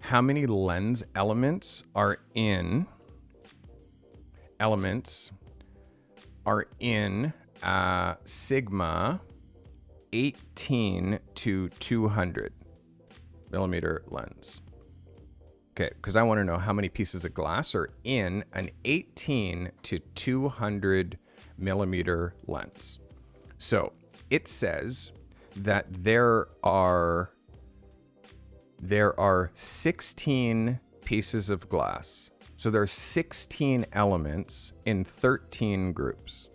How many lens elements are in Sigma 18 to 200 millimeter lens? Okay, because I want to know how many pieces of glass are in an 18 to 200 millimeter lens. So it says that there are 16 pieces of glass. So there are 16 elements in 13 groups.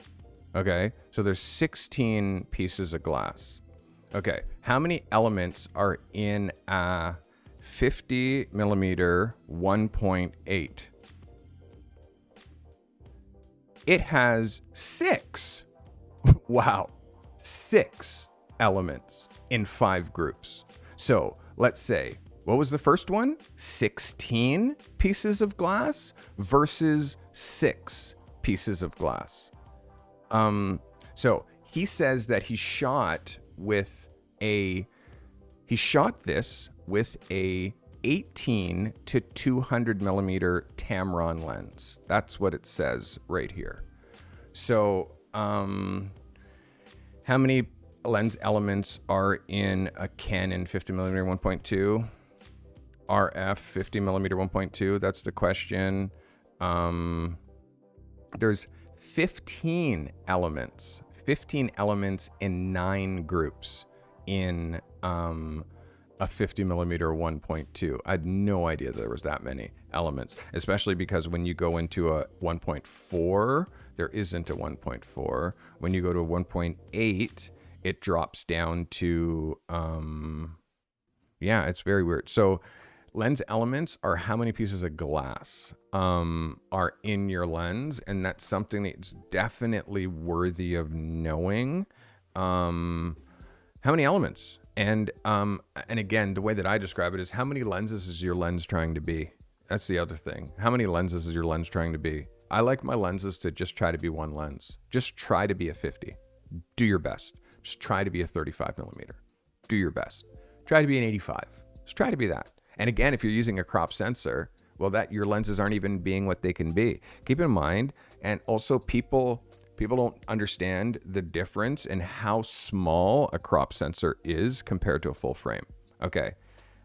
Okay, so there's 16 pieces of glass. Okay, how many elements are in a 50 millimeter 1.8? It has 6. Wow, 6 elements in 5 groups. So let's say, what was the first one? 16 pieces of glass versus 6 pieces of glass. So he says that he shot this with a 18 to 200 millimeter Tamron lens. That's what it says right here. So, how many lens elements are in a Canon 50 millimeter 1.2? RF 50 millimeter 1.2? That's the question. there's 15 elements in 9 groups in a 50 millimeter 1.2. I had no idea there was that many elements, especially because when you go into a 1.4, there isn't a 1.4. When you go to a 1.8, it drops down to, it's very weird. So lens elements are how many pieces of glass are in your lens, and that's something that's definitely worthy of knowing. How many elements? And again, the way that I describe it is, how many lenses is your lens trying to be? That's the other thing. How many lenses is your lens trying to be? I like my lenses to just try to be one lens. Just try to be a 50. Do your best. Just try to be a 35 millimeter. Do your best. Try to be an 85. Just try to be that. And again, if you're using a crop sensor, well, that your lenses aren't even being what they can be. Keep in mind, and also people don't understand the difference in how small a crop sensor is compared to a full frame. Okay,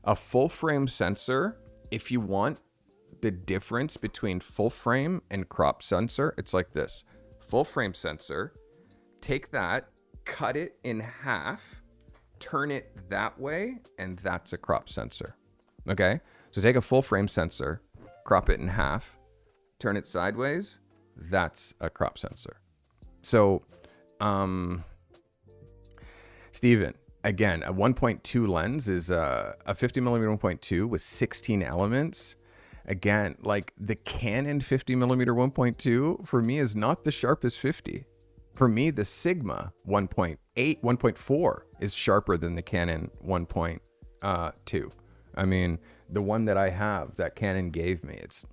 a full frame sensor, if you want the difference between full frame and crop sensor, it's like this. Full frame sensor, take that, cut it in half, turn it that way, and that's a crop sensor. Okay, so take a full frame sensor, crop it in half, turn it sideways, that's a crop sensor. So, Steven, again, a 1.2 lens is a 50 millimeter 1.2 with 16 elements. Again, like the Canon 50 millimeter 1.2 for me is not the sharpest 50. For me, the Sigma 1.8, 1.4 is sharper than the Canon 1.2. I mean, the one that I have that Canon gave me, it's,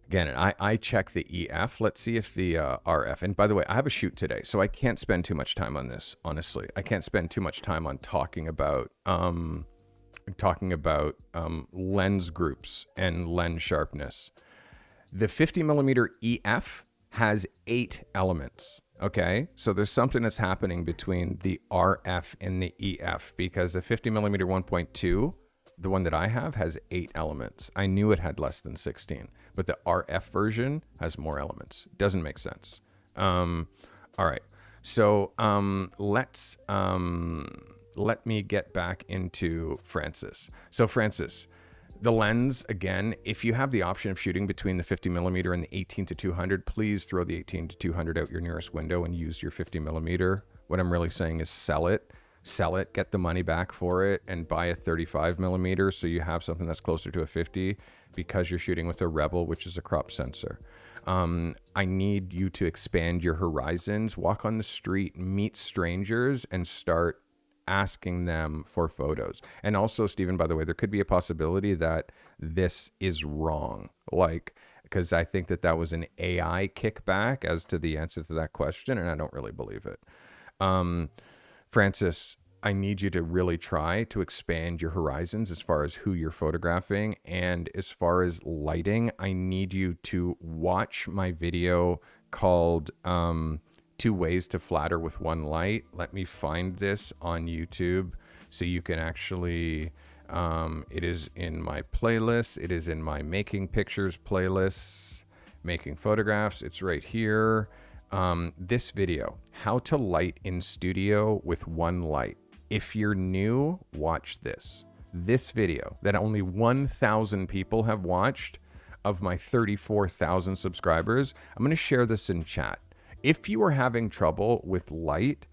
again, I check the EF. Let's see if the RF, and by the way, I have a shoot today, so I can't spend too much time on this, honestly. I can't spend too much time on talking about lens groups and lens sharpness. The 50 millimeter EF has 8 elements. Okay, so there's something that's happening between the RF and the EF, because the 50 millimeter 1.2, the one that I have, has 8 elements. I knew it had less than 16, but the RF version has more elements. Doesn't make sense. All right, so let me get back into Francis. So Francis, the lens, again, if you have the option of shooting between the 50 millimeter and the 18 to 200, please throw the 18 to 200 out your nearest window and use your 50 millimeter. What I'm really saying is sell it, get the money back for it, and buy a 35 millimeter so you have something that's closer to a 50, because you're shooting with a Rebel, which is a crop sensor. I need you to expand your horizons, walk on the street, meet strangers, and start asking them for photos. And also, Stephen, by the way, there could be a possibility that this is wrong, like, because I think that was an AI kickback as to the answer to that question, and I don't really believe it. Francis, I need you to really try to expand your horizons as far as who you're photographing, and as far as lighting, I need you to watch my video called 2 ways to flatter with one light. Let me find this on YouTube so you can actually, it is in my playlist. It is in my making pictures playlist, making photographs. It's right here. This video, how to light in studio with one light. If you're new, watch this. This video that only 1,000 people have watched of my 34,000 subscribers, I'm going to share this in chat. If you are having trouble with light,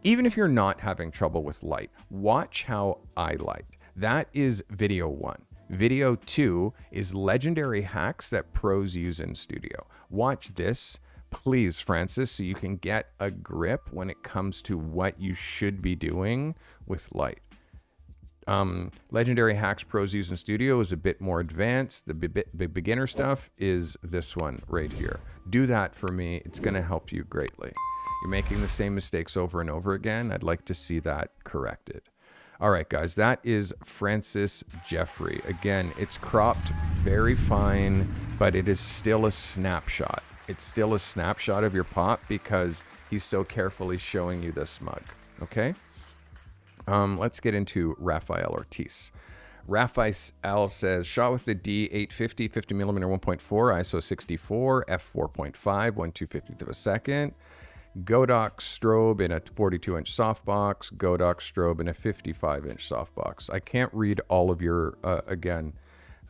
even if you're not having trouble with light, watch how I light. That is video 1. Video 2 is legendary hacks that pros use in studio. Watch this, please, Francis, so you can get a grip when it comes to what you should be doing with light. Legendary hacks pros use in studio is a bit more advanced. The beginner stuff is this one right here. Do that for me. It's going to help you greatly. You're making the same mistakes over and over again. I'd like to see that corrected. All right, guys, that is Francis Jeffrey. Again, it's cropped very fine, but it is still a snapshot. It's still a snapshot of your pop because he's so carefully showing you the smug. Okay? Let's get into Rafael Ortiz. Raphael says, shot with the D850, 50mm 1.4, ISO 64, f4.5, 1/250th of a second. Godox strobe in a 42-inch softbox. Godox strobe in a 55-inch softbox. I can't read all of your, again,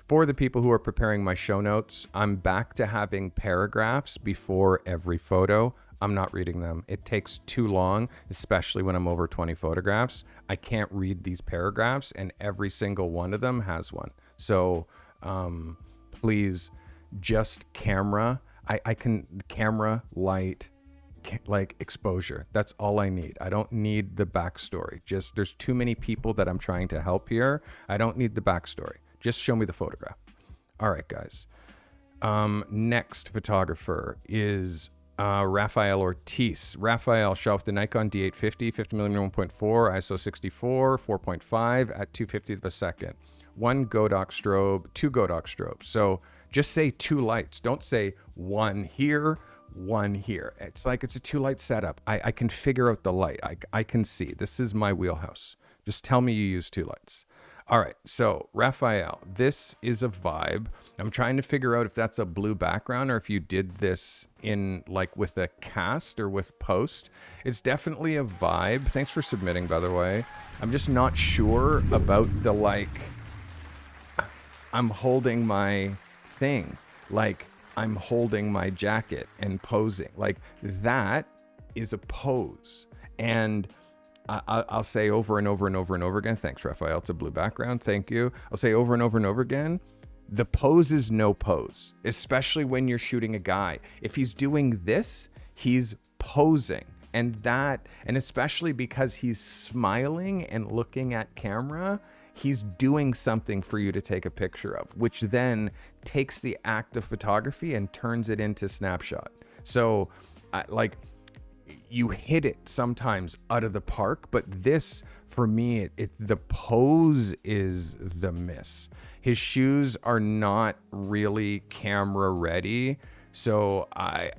for the people who are preparing my show notes, I'm back to having paragraphs before every photo. I'm not reading them. It takes too long, especially when I'm over 20 photographs. I can't read these paragraphs, and every single one of them has one. So please, just camera. I can camera, light, like exposure. That's all I need. I don't need the backstory. Just there's too many people that I'm trying to help here. I don't need the backstory. Just show me the photograph. All right, guys. Next photographer is Rafael Ortiz. Rafael shot with the Nikon D850, 50mm 1.4, ISO 64, 4.5 at 2/50th of a second. One Godox strobe, two Godox strobes. So just say two lights. Don't say one here, one here. It's like it's a two light setup. I can figure out the light. I can see. This is my wheelhouse. Just tell me you use two lights. All right, so Raphael, this is a vibe. I'm trying to figure out if that's a blue background or if you did this in like with a cast or with post. It's definitely a vibe. Thanks for submitting, by the way. I'm just not sure about the like, I'm holding my thing. Like I'm holding my jacket and posing. Like that is a pose. And I'll say over and over and over and over again, thanks, Raphael. It's a blue background. Thank you. I'll say over and over and over again, the pose is no pose, especially when you're shooting a guy. If he's doing this, he's posing. And especially because he's smiling and looking at camera, he's doing something for you to take a picture of, which then takes the act of photography and turns it into snapshot. So you hit it sometimes out of the park, but this, for me, the pose is the miss. His shoes are not really camera ready, so I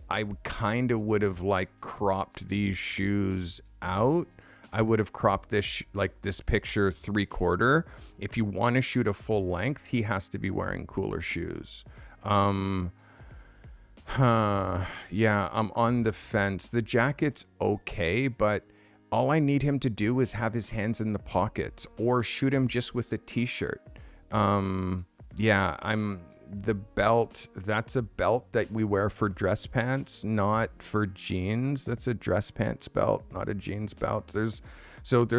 kind of would have like cropped these shoes out. I would have cropped this this picture 3/4. If you want to shoot a full length, he has to be wearing cooler shoes. Yeah, I'm on the fence. The jacket's okay, but all I need him to do is have his hands in the pockets or shoot him just with a t-shirt. Yeah, the belt, that's a belt that we wear for dress pants, not for jeans. That's a dress pants belt, not a jeans belt. There's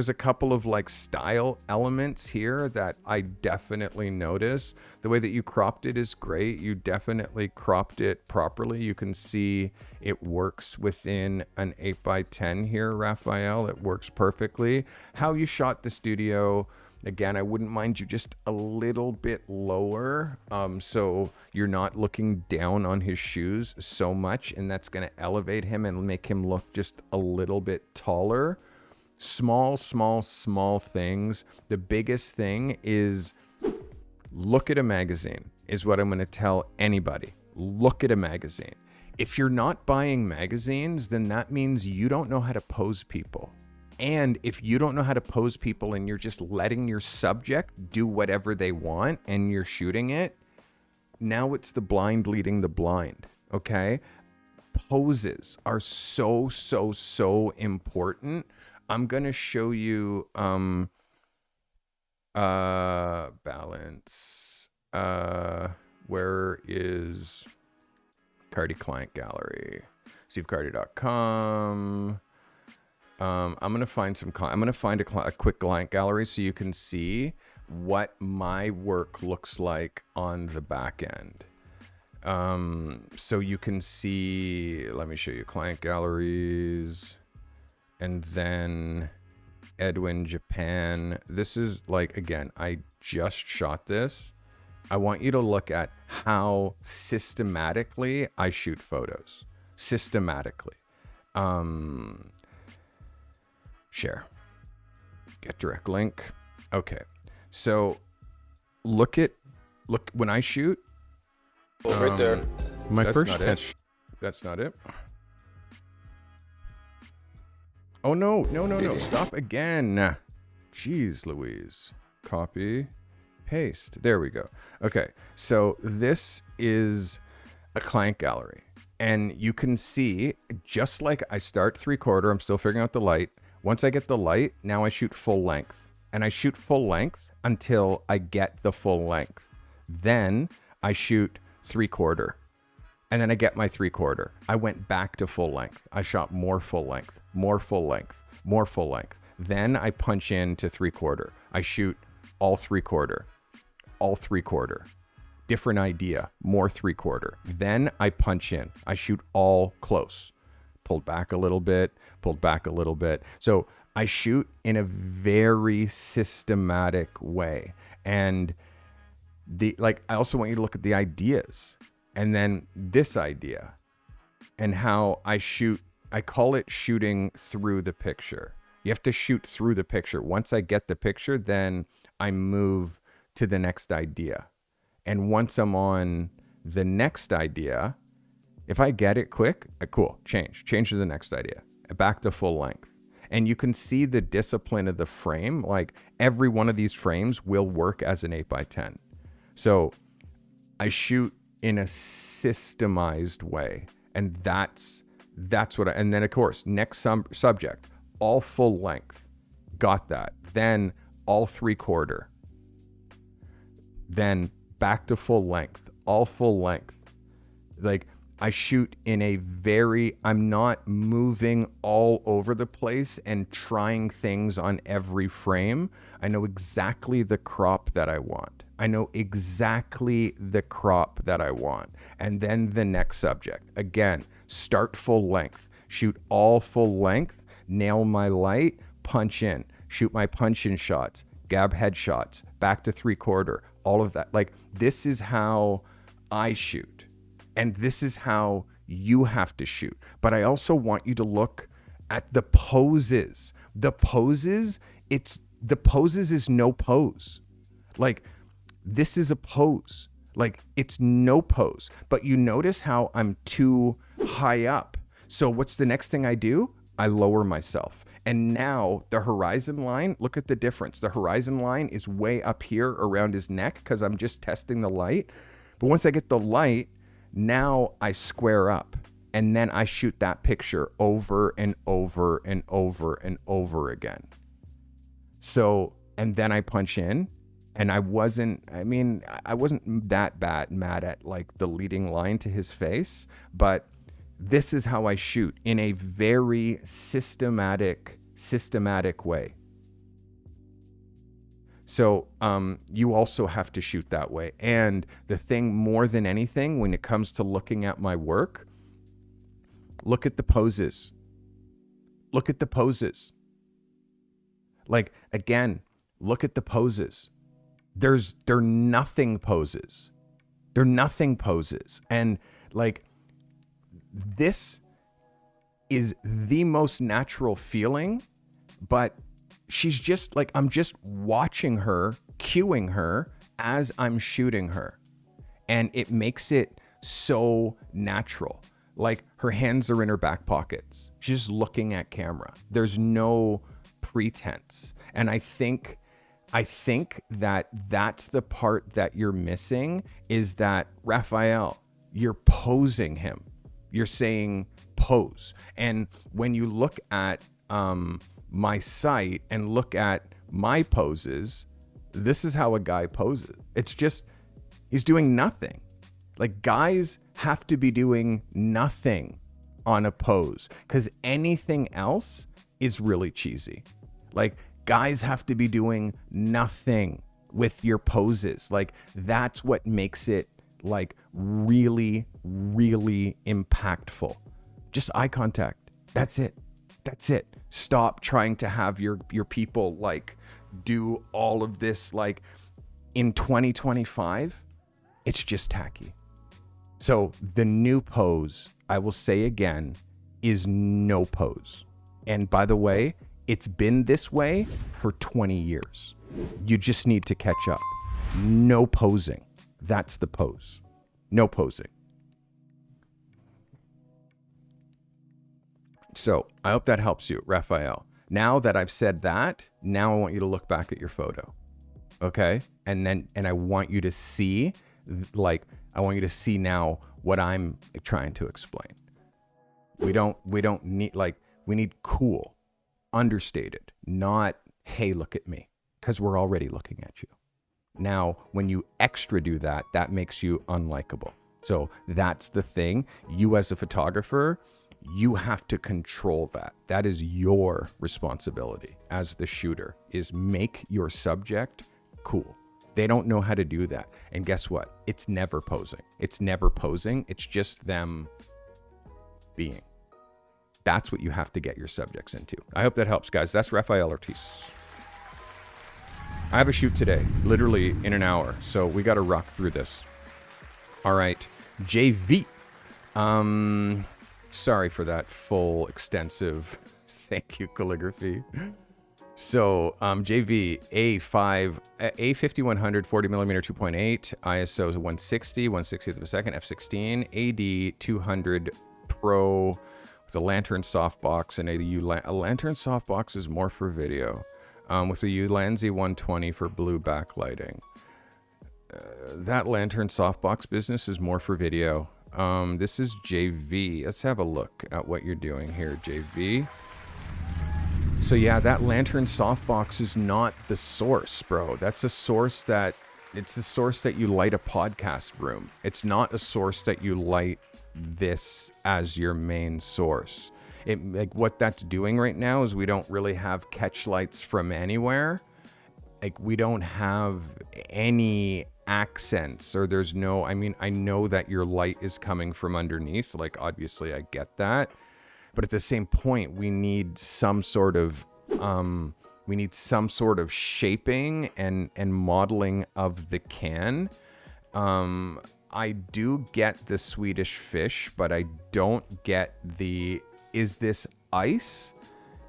a couple of like style elements here that I definitely notice. The way that you cropped it is great. You definitely cropped it properly. You can see it works within an 8x10 here, Raphael. It works perfectly. How you shot the studio, again, I wouldn't mind you just a little bit lower, so you're not looking down on his shoes so much, and that's going to elevate him and make him look just a little bit taller. Small things. The biggest thing is look at a magazine, is what I'm going to tell anybody. Look at a magazine. If you're not buying magazines, then that means you don't know how to pose people. And if you don't know how to pose people and you're just letting your subject do whatever they want and you're shooting it, now it's the blind leading the blind, okay? Poses are so important. I'm going to show you balance. Where is Carty Client Gallery? SteveCarty.com. I'm going to find a quick client gallery so you can see what my work looks like on the back end. So you can see, let me show you client galleries. And then Edwin Japan. This is like, again, I just shot this. I want you to look at how systematically I shoot photos. Systematically. Share. Get direct link. Okay. So look when I shoot. Oh, right there. That's not it. Oh, no. Stop again. Jeez Louise. Copy, paste. There we go. Okay, so this is a client gallery. And you can see, just like I start 3/4, I'm still figuring out the light. Once I get the light, now I shoot full length. And I shoot full length until I get the full length. Then I shoot 3/4. And then I get my 3/4. I went back to full length. I shot more full length, more full length, more full length. Then I punch into 3/4. I shoot all 3/4, all 3/4. Different idea, more 3/4. Then I punch in. I shoot all close. Pulled back a little bit, pulled back a little bit. So I shoot in a very systematic way. And I also want you to look at the ideas. And then this idea and how I shoot, I call it shooting through the picture. You have to shoot through the picture. Once I get the picture, then I move to the next idea. And once I'm on the next idea, if I get it quick, cool, change to the next idea, back to full length. And you can see the discipline of the frame. Like every one of these frames will work as an 8x10. So I shoot in a systemized way. And that's what and then of course, next subject, all full length. Got that. Then all 3/4. Then back to full length, all full length. Like I shoot in a I'm not moving all over the place and trying things on every frame. I know exactly the crop that I want. And then the next subject. Again, start full length, shoot all full length, nail my light, punch in, shoot my punch in shots, gab headshots, back to 3/4, all of that. Like this is how I shoot. And this is how you have to shoot. But I also want you to look at the poses. The poses is no pose. Like this is a pose. Like it's no pose. But you notice how I'm too high up. So what's the next thing I do? I lower myself. And now the horizon line, look at the difference. The horizon line is way up here around his neck because I'm just testing the light. But once I get the light, now I square up and then I shoot that picture over and over and over and over again. So, and then I punch in and I wasn't that mad at like the leading line to his face, but this is how I shoot in a very systematic way. So you also have to shoot that way. And the thing more than anything, when it comes to looking at my work, look at the poses. Look at the poses. Like, again, look at the poses. They're nothing poses. They're nothing poses. And like, this is the most natural feeling, but she's just like, I'm just watching her, cueing her as I'm shooting her. And it makes it so natural. Like her hands are in her back pockets. She's just looking at camera. There's no pretense. And I think that that's the part that you're missing is that, Raphael, you're posing him. You're saying pose. And when you look at my site and look at my poses, this is how a guy poses. It's just, he's doing nothing. Like guys have to be doing nothing on a pose because anything else is really cheesy. Like guys have to be doing nothing with your poses. Like that's what makes it like really, really impactful. Just eye contact. That's it. That's it. Stop trying to have your people like do all of this. Like in 2025, it's just tacky. So the new pose, I will say again, is no pose. And by the way, it's been this way for 20 years. You just need to catch up. No posing. That's the pose. No posing. So I hope that helps you, Raphael. Now that I've said that, now I want you to look back at your photo. Okay. And I want you to see, like, I want you to see now what I'm trying to explain. We don't need, like, we need cool, understated, not, hey, look at me, because we're already looking at you. Now, when you extra do that, that makes you unlikable. So that's the thing. You as a photographer, you have to control that. That is your responsibility as the shooter, is make your subject cool. They don't know how to do that. And guess what? It's never posing. It's never posing. It's just them being. That's what you have to get your subjects into. I hope that helps, guys. That's Rafael Ortiz. I have a shoot today, literally in an hour. So we got to rock through this. All right. JV. Sorry for that full, extensive, thank you, calligraphy. So, JV, A5100, 40 millimeter, 2.8, ISO 160, 160th of a second, f16, AD 200 Pro with a lantern softbox and a lantern softbox is more for video, with a Ulanzi 120 for blue backlighting. That lantern softbox business is more for video. This is JV. Let's have a look at what you're doing here, JV. So yeah, that lantern softbox is not the source, bro. That's a source that, it's a source that you light a podcast room. It's not a source that you light this as your main source. It, like, what that's doing right now is we don't really have catch lights from anywhere. Like, we don't have any accents, or there's no, I mean, I know that your light is coming from underneath, like, obviously I get that, but at the same point we need some sort of shaping and modeling of the can. I do get the Swedish fish, but I don't get the, is this ice?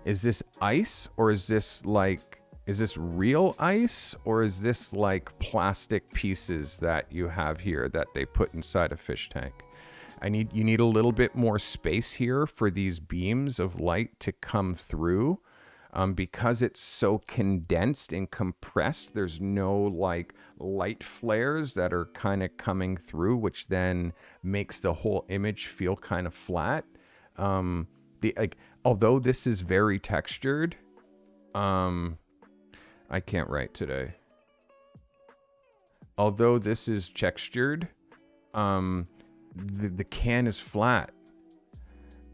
Is this ice, or is this like, is this real ice, or is this like plastic pieces that you have here that they put inside a fish tank? You need a little bit more space here for these beams of light to come through. Because it's so condensed and compressed, there's no like light flares that are kind of coming through, which then makes the whole image feel kind of flat. Although this is very textured, I can't write today. Although this is textured, the can is flat.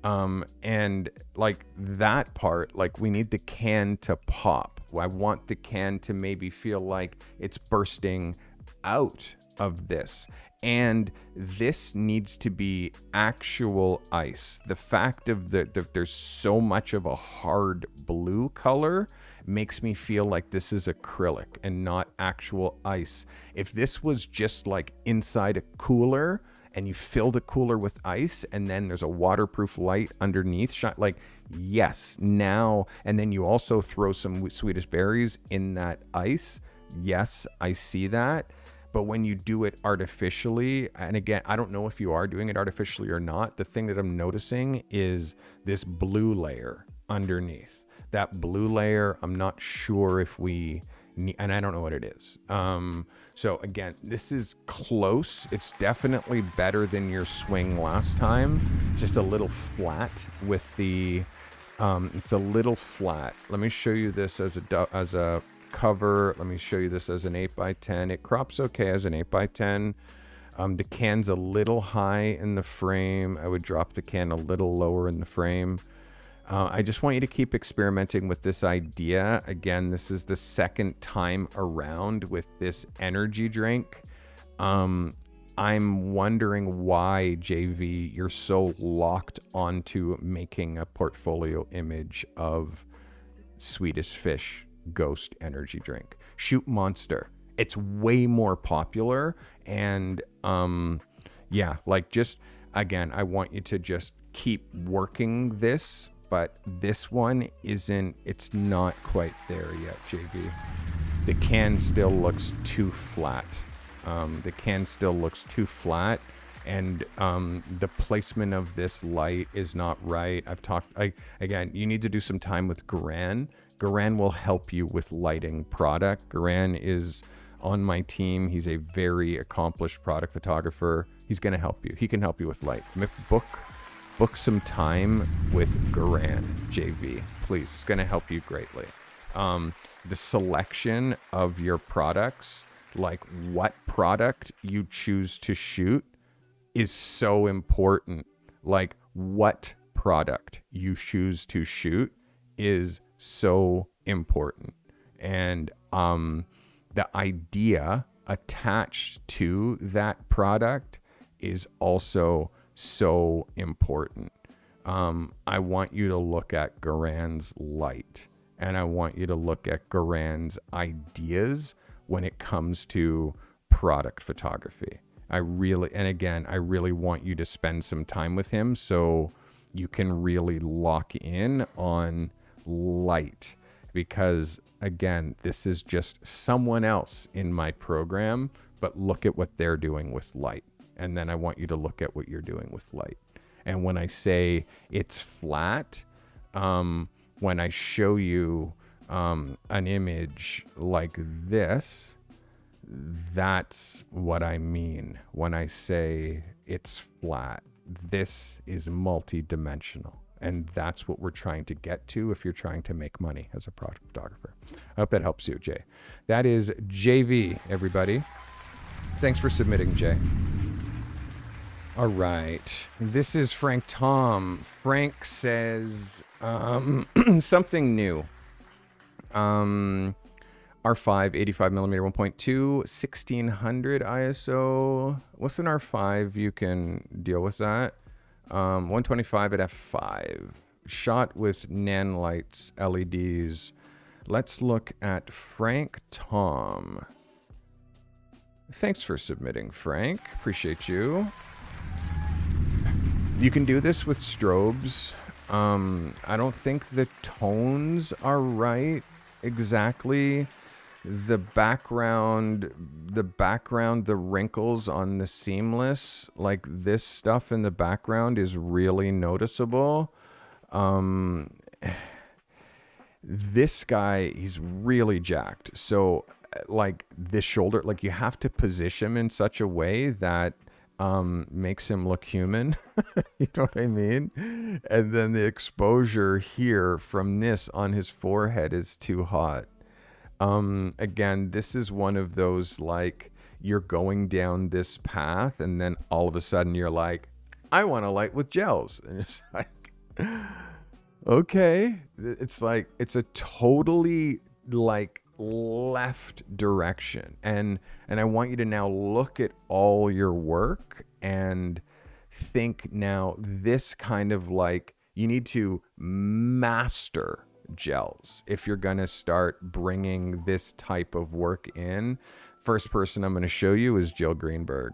And like that part, like, we need the can to pop. I want the can to maybe feel like it's bursting out of this. And this needs to be actual ice. The fact of that there's so much of a hard blue color makes me feel like this is acrylic and not actual ice. If this was just like inside a cooler and you fill the cooler with ice and then there's a waterproof light underneath, like, yes, now, and then you also throw some Swedish berries in that ice. Yes, I see that. But when you do it artificially, and again, I don't know if you are doing it artificially or not, the thing that I'm noticing is this blue layer underneath. That blue layer, I'm not sure if we need, and I don't know what it is. So again, this is close. It's definitely better than your swing last time. Just a little flat with the, it's a little flat. Let me show you this as a cover. Let me show you this as an 8x10. It crops okay as an 8x10. The can's a little high in the frame. I would drop the can a little lower in the frame. I just want you to keep experimenting with this idea. Again, this is the second time around with this energy drink. I'm wondering why, JV, you're so locked onto making a portfolio image of Swedish Fish Ghost energy drink. Shoot Monster. It's way more popular. And yeah, like, just, again, I want you to just keep working this. But this one isn't, it's not quite there yet, JV. The can still looks too flat. The can still looks too flat. And the placement of this light is not right. Again, you need to do some time with Garan. Garan will help you with lighting product. Garan is on my team. He's a very accomplished product photographer. He's going to help you. He can help you with light. Book some time with Garan JV, please. It's going to help you greatly. The selection of your products, like what product you choose to shoot, is so important. Like what product you choose to shoot is so important. And the idea attached to that product is also so important. I want you to look at Garan's light, and I want you to look at Garan's ideas when it comes to product photography. I really want you to spend some time with him so you can really lock in on light, because again, this is just someone else in my program, but look at what they're doing with light. And then I want you to look at what you're doing with light. And when I say it's flat, when I show you an image like this, that's what I mean when I say it's flat. This is multi-dimensional. And that's what we're trying to get to if you're trying to make money as a product photographer. I hope that helps you, Jay. That is JV, everybody. Thanks for submitting, Jay. All right. This is Frank Tom. Frank says something new. R5, 85 millimeter, 1.2, 1600 ISO. What's an R5? You can deal with that. 125 at f5. Shot with nan lights, LEDs. Let's look at Frank Tom. Thanks for submitting, Frank. Appreciate you. You can do this with strobes. I don't think the tones are right exactly. The background, the wrinkles on the seamless, like this stuff in the background is really noticeable. This guy, he's really jacked. So like this shoulder, like you have to position him in such a way that makes him look human. You know what I mean? And then the exposure here from this on his forehead is too hot. Again, this is one of those, like, you're going down this path and then all of a sudden you're like, I want to light with gels. And it's like, okay. It's like, it's a totally like left direction. And I want you to now look at all your work and think now this kind of like, you need to master gels if you're going to start bringing this type of work in. First person I'm going to show you is Jill Greenberg.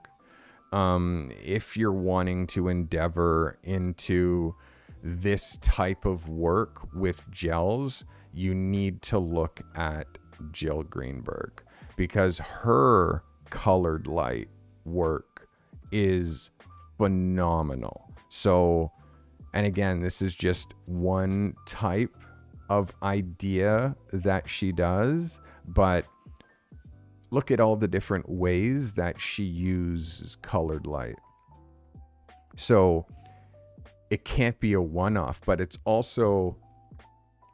If you're wanting to endeavor into this type of work with gels, you need to look at Jill Greenberg, because her colored light work is phenomenal. So, and again, this is just one type of idea that she does, but look at all the different ways that she uses colored light. So it can't be a one-off, but it's also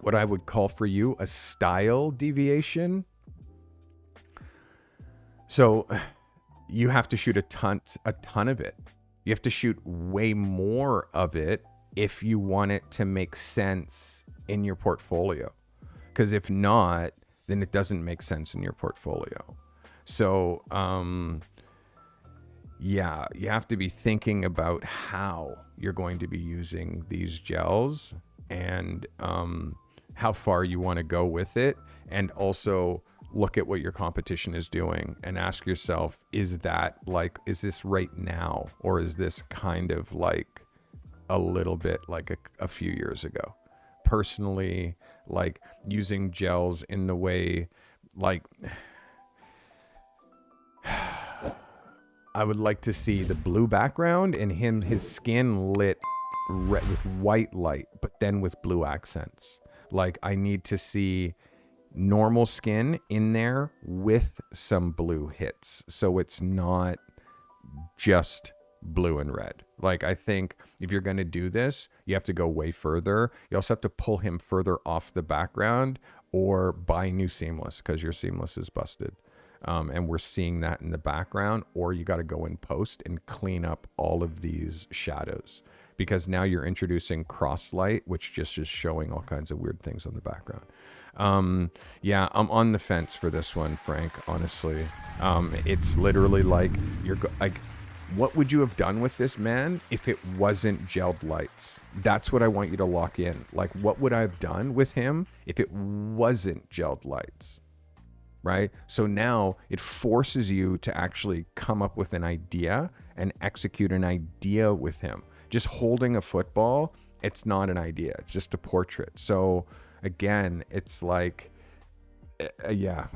what I would call for you a style deviation. So you have to shoot a ton of it. You have to shoot way more of it if you want it to make sense in your portfolio. Because if not, then it doesn't make sense in your portfolio. So, yeah, you have to be thinking about how you're going to be using these gels and how far you want to go with it. And also look at what your competition is doing and ask yourself, is this right now? Or is this kind of like a little bit like a few years ago? Personally, like using gels in the way, like, I would like to see the blue background and his skin lit red with white light, but then with blue accents. Like, I need to see normal skin in there with some blue hits. So it's not just blue and red. Like, I think if you're going to do this, you have to go way further. You also have to pull him further off the background or buy new seamless because your seamless is busted. And we're seeing that in the background, or you got to go in post and clean up all of these shadows because now you're introducing cross light, which just is showing all kinds of weird things on the background. Yeah, I'm on the fence for this one, Frank, honestly. It's literally like what would you have done with this man if it wasn't gelled lights? That's what I want you to lock in. Like, what would I have done with him if it wasn't gelled lights? Right? So now it forces you to actually come up with an idea and execute an idea with him. Just holding a football, it's not an idea. It's just a portrait. So again, it's like, you're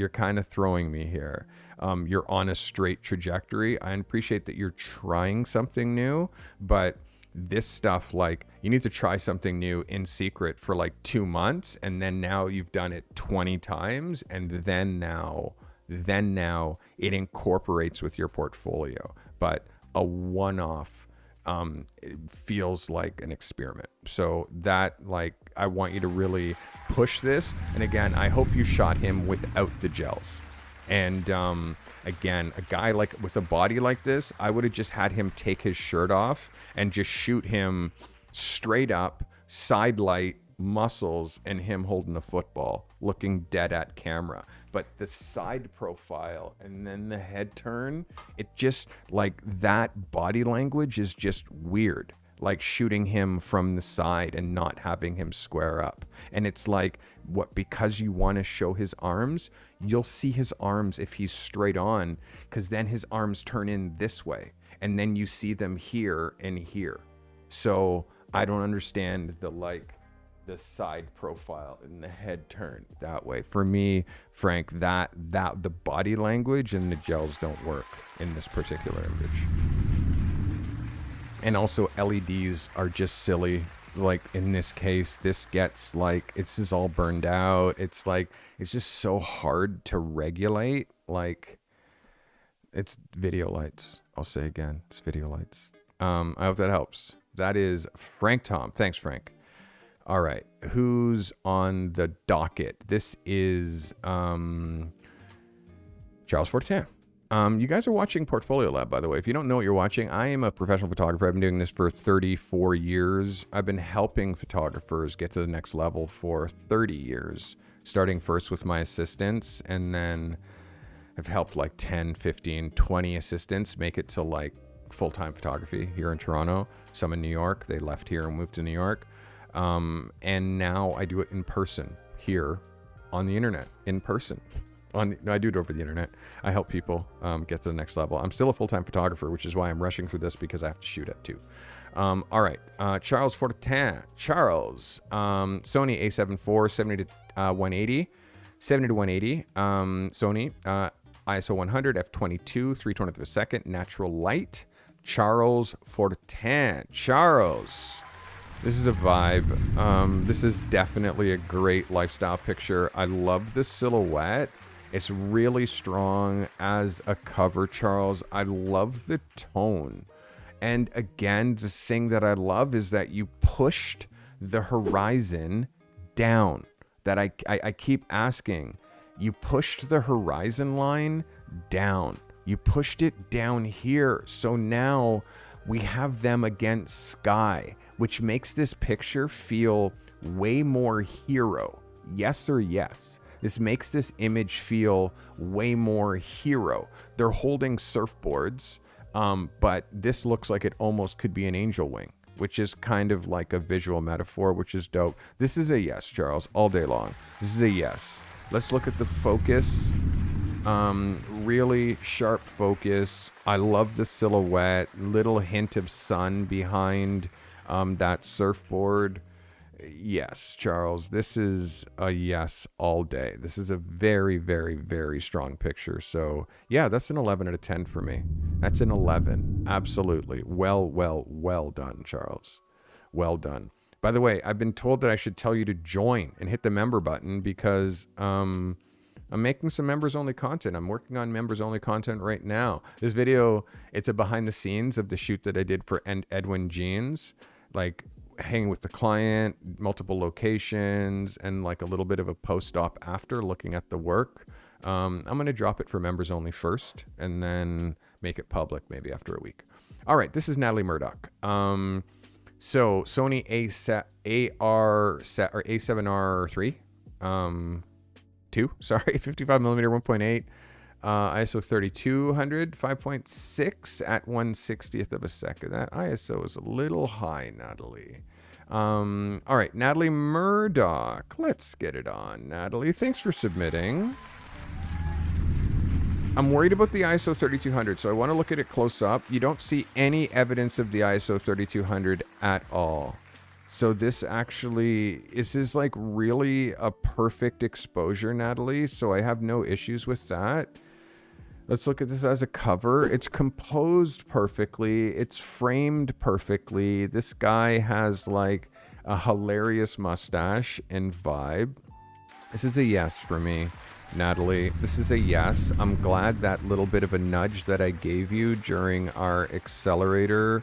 kind of throwing me here. You're on a straight trajectory. I appreciate that you're trying something new, but this stuff, like, you need to try something new in secret for like 2 months, and then now you've done it 20 times, and then now it incorporates with your portfolio. But a one-off, it feels like an experiment. So that, like, I want you to really push this. And again, I hope you shot him without the gels. And again, a guy like with a body like this, I would have just had him take his shirt off and just shoot him straight up, side light, muscles, and him holding a football, looking dead at camera. But the side profile and then the head turn, it just, like, that body language is just weird. Like shooting him from the side and not having him square up. And it's like, what, because you want to show his arms, you'll see his arms if he's straight on, because then his arms turn in this way. And then you see them here and here. So I don't understand the side profile and the head turn that way. For me, Frank, that the body language and the gels don't work in this particular image. And also LEDs are just silly. Like in this case, this gets like, it's just all burned out. It's like, it's just so hard to regulate. Like, it's video lights. I'll say again, it's video lights. I hope that helps. That is Frank Tom. Thanks, Frank. All right. Who's on the docket? This is Charles Fortin. You guys are watching Portfolio Lab, by the way. If you don't know what you're watching, I am a professional photographer. I've been doing this for 34 years. I've been helping photographers get to the next level for 30 years, starting first with my assistants, and then I've helped like 10, 15, 20 assistants make it to like full-time photography here in Toronto. Some in New York. They left here and moved to New York. And now I do it in person here on the internet, in person. I do it over the internet. I help people get to the next level. I'm still a full-time photographer, which is why I'm rushing through this, because I have to shoot at 2. All right. Charles Fortin. Charles. Sony A7 IV, 70 to 180. 70 to 180. Sony ISO 100, f22, 320th of a second, natural light. Charles Fortin. Charles. This is a vibe. This is definitely a great lifestyle picture. I love the silhouette. It's really strong as a cover, Charles. I love the tone. And again, the thing that I love is that you pushed the horizon down. That I keep asking. You pushed the horizon line down. You pushed it down here. So now we have them against sky, which makes this picture feel way more hero. Yes or yes. This makes this image feel way more hero. They're holding surfboards, but this looks like it almost could be an angel wing, which is kind of like a visual metaphor, which is dope. This is a yes, Charles, all day long. This is a yes. Let's look at the focus. Really sharp focus. I love the silhouette. Little hint of sun behind that surfboard. Yes, Charles, this is a yes all day. This is a very, very, very strong picture. So yeah, that's an 11 out of 10 for me. That's an 11. Absolutely. Well done, Charles. Well done. By the way, I've been told that I should tell you to join and hit the member button because I'm making some members only content. I'm working on members only content right now. This video, it's a behind the scenes of the shoot that I did for Edwin Jeans, like hanging with the client, multiple locations, and like a little bit of a post-op after looking at the work. I'm going to drop it for members only first and then make it public maybe after a week. All right, this is Natalie Murdoch. So Sony A7R3, 55 millimeter 1.8, ISO 3200, 5.6 at 1/60th of a second. That ISO is a little high, Natalie. All right, Natalie Murdoch. Let's get it on, Natalie. Thanks for submitting. I'm worried about the ISO 3200, so I want to look at it close up. You don't see any evidence of the ISO 3200 at all. So this is like really a perfect exposure, Natalie. So I have no issues with that. Let's look at this as a cover. It's composed perfectly. It's framed perfectly. This guy has like a hilarious mustache and vibe. This is a yes for me, Natalie. This is a yes. I'm glad that little bit of a nudge that I gave you during our accelerator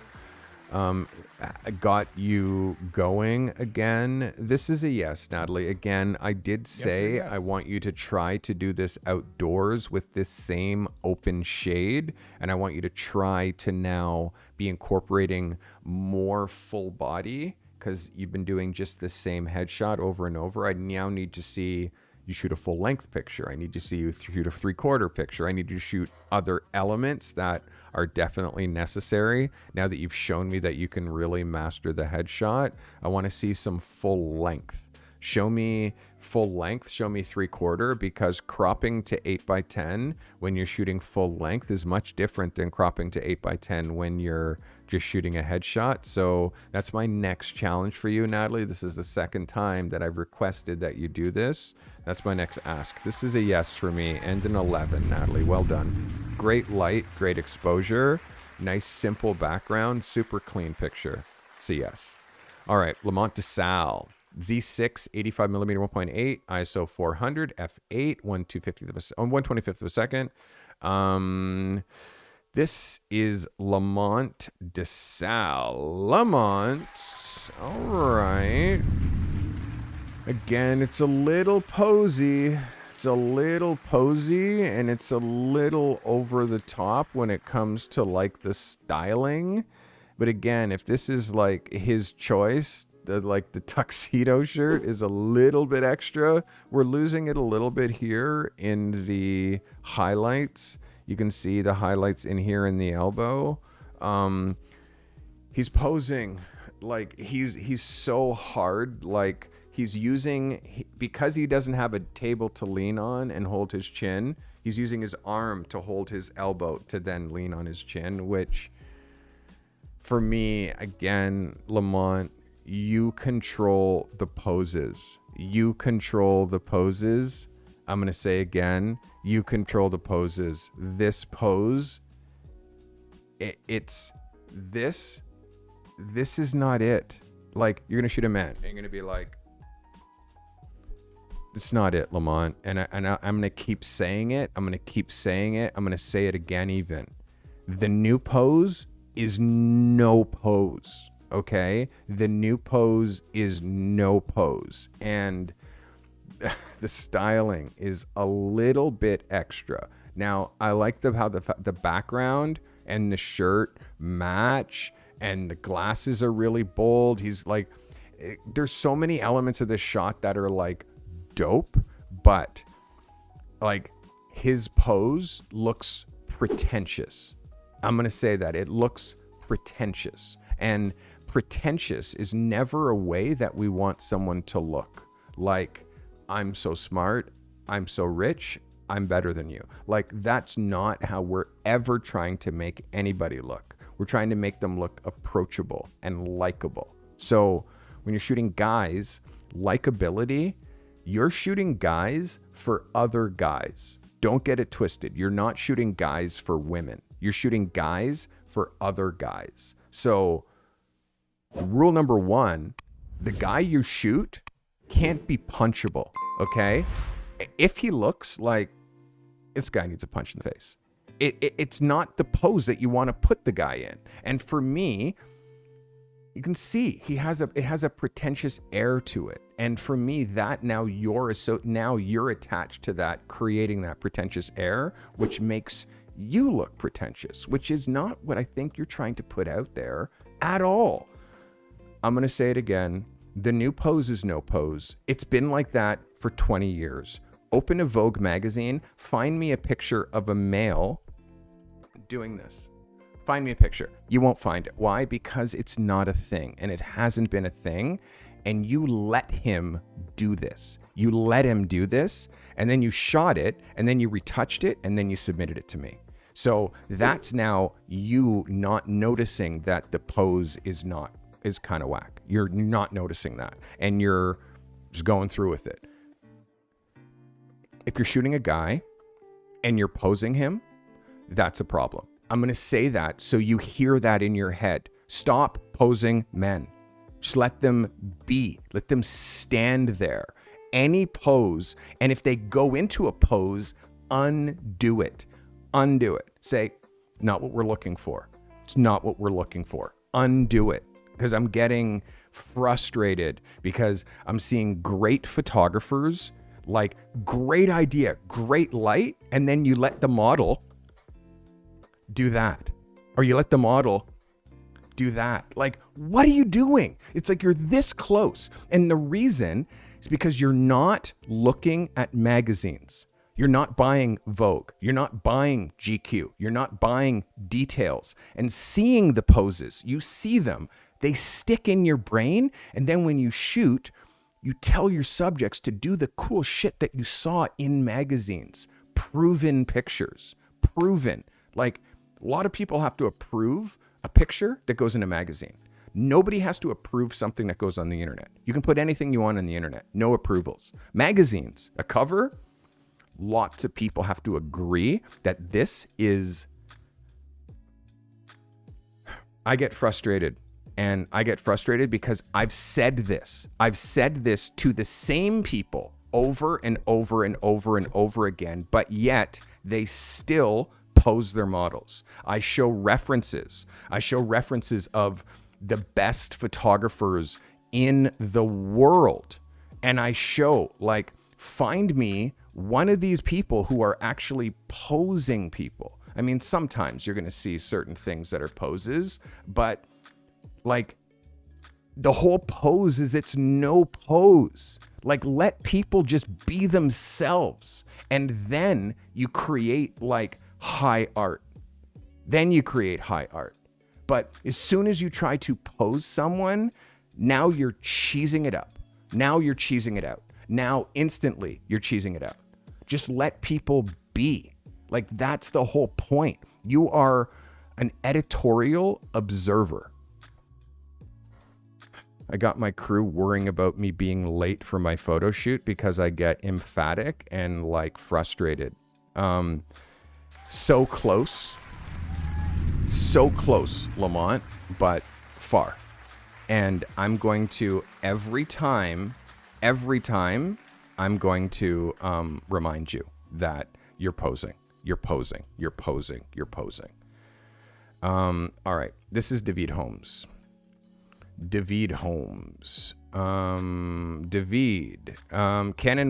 got you going again. This is a yes, Natalie. Again, I did say yes. I want you to try to do this outdoors with this same open shade, and I want you to try to now be incorporating more full body because you've been doing just the same headshot over and over. I now need to see you shoot a full length picture. I need to see you shoot a 3/4 picture. I need to shoot other elements that are definitely necessary. Now that you've shown me that you can really master the headshot, I want to see some full length. Show me full length, show me 3/4, because cropping to 8x10 when you're shooting full length is much different than cropping to 8x10 when you're just shooting a headshot. So that's my next challenge for you, Natalie. This is the second time that I've requested that you do this. That's my next ask. This is a yes for me and an 11, Natalie. Well done. Great light, great exposure, nice simple background, super clean picture. It's a yes. All right, Lamont DeSalle. Z6 85mm 1.8 ISO 400 f8 1/25th of a second. This is Lamont DeSalle. Lamont. All right. Again, it's a little posy. It's a little posy and it's a little over the top when it comes to like the styling. But again, if this is like his choice, the tuxedo shirt is a little bit extra. We're losing it a little bit here in the highlights. You can see the highlights in here in the elbow. He's posing like he's so hard. Like he's using, because he doesn't have a table to lean on and hold his chin, he's using his arm to hold his elbow to then lean on his chin, which for me, again, Lamont, you control the poses. You control the poses. I'm going to say again, you control the poses. This pose, it's this is not it. Like, you're going to shoot a man and you're going to be like, it's not it, Lamont. And I'm going to keep saying it. I'm going to keep saying it. I'm going to say it again even. The new pose is no pose. Okay, the new pose is no pose, and the styling is a little bit extra. Now, I like how the background and the shirt match, and the glasses are really bold. He's like, there's so many elements of this shot that are like dope, but like his pose looks pretentious. I'm gonna say that it looks pretentious, and pretentious is never a way that we want someone to look. Like, I'm so smart, I'm so rich, I'm better than you. Like, that's not how we're ever trying to make anybody look. We're trying to make them look approachable and likable. So when you're shooting guys, likability, you're shooting guys for other guys. Don't get it twisted. You're not shooting guys for women. You're shooting guys for other guys. So rule number one The guy you shoot can't be punchable, okay? If he looks like this guy needs a punch in the face, it's not the pose that you want to put the guy in. And for me, you can see it has a pretentious air to it. And for me, that now you're attached to that, creating that pretentious air, which makes you look pretentious, which is not what I think you're trying to put out there at all. I'm going to say it again. The new pose is no pose. It's been like that for 20 years. Open a Vogue magazine, find me a picture of a male doing this. Find me a picture. You won't find it. Why? Because it's not a thing, and it hasn't been a thing, and you let him do this. You let him do this, and then you shot it, and then you retouched it, and then you submitted it to me. So that's now you not noticing that the pose is kind of whack. You're not noticing that, and you're just going through with it. If you're shooting a guy and you're posing him, that's a problem. I'm going to say that so you hear that in your head. Stop posing men. Just let them be. Let them stand there. Any pose, and if they go into a pose, undo it. Undo it. Say, not what we're looking for. It's not what we're looking for. Undo it. Because I'm getting frustrated because I'm seeing great photographers, like great idea, great light, and then you let the model do that. Or you let the model do that. Like, what are you doing? It's like you're this close. And the reason is because you're not looking at magazines. You're not buying Vogue. You're not buying GQ. You're not buying details and seeing the poses. You see them. They stick in your brain. And then when you shoot, you tell your subjects to do the cool shit that you saw in magazines. Proven pictures. Proven. Like, a lot of people have to approve a picture that goes in a magazine. Nobody has to approve something that goes on the internet. You can put anything you want on the internet. No approvals. Magazines, a cover, lots of people have to agree that this is... I get frustrated. And I get frustrated because I've said this. I've said this to the same people over and over and over and over again, but yet they still pose their models. I show references. I show references of the best photographers in the world. And I show, like, find me one of these people who are actually posing people. I mean, sometimes you're going to see certain things that are poses, but like the whole pose is it's no pose. Like, let people just be themselves. And then you create like high art. Then you create high art. But as soon as you try to pose someone, now you're cheesing it up. Now you're cheesing it out. Now instantly you're cheesing it out. Just let people be. Like, that's the whole point. You are an editorial observer. I got my crew worrying about me being late for my photo shoot because I get emphatic and like frustrated. So close, Lamont, but far. And I'm going to, every time, I'm going to remind you that you're posing. All right, this is David Holmes. Canon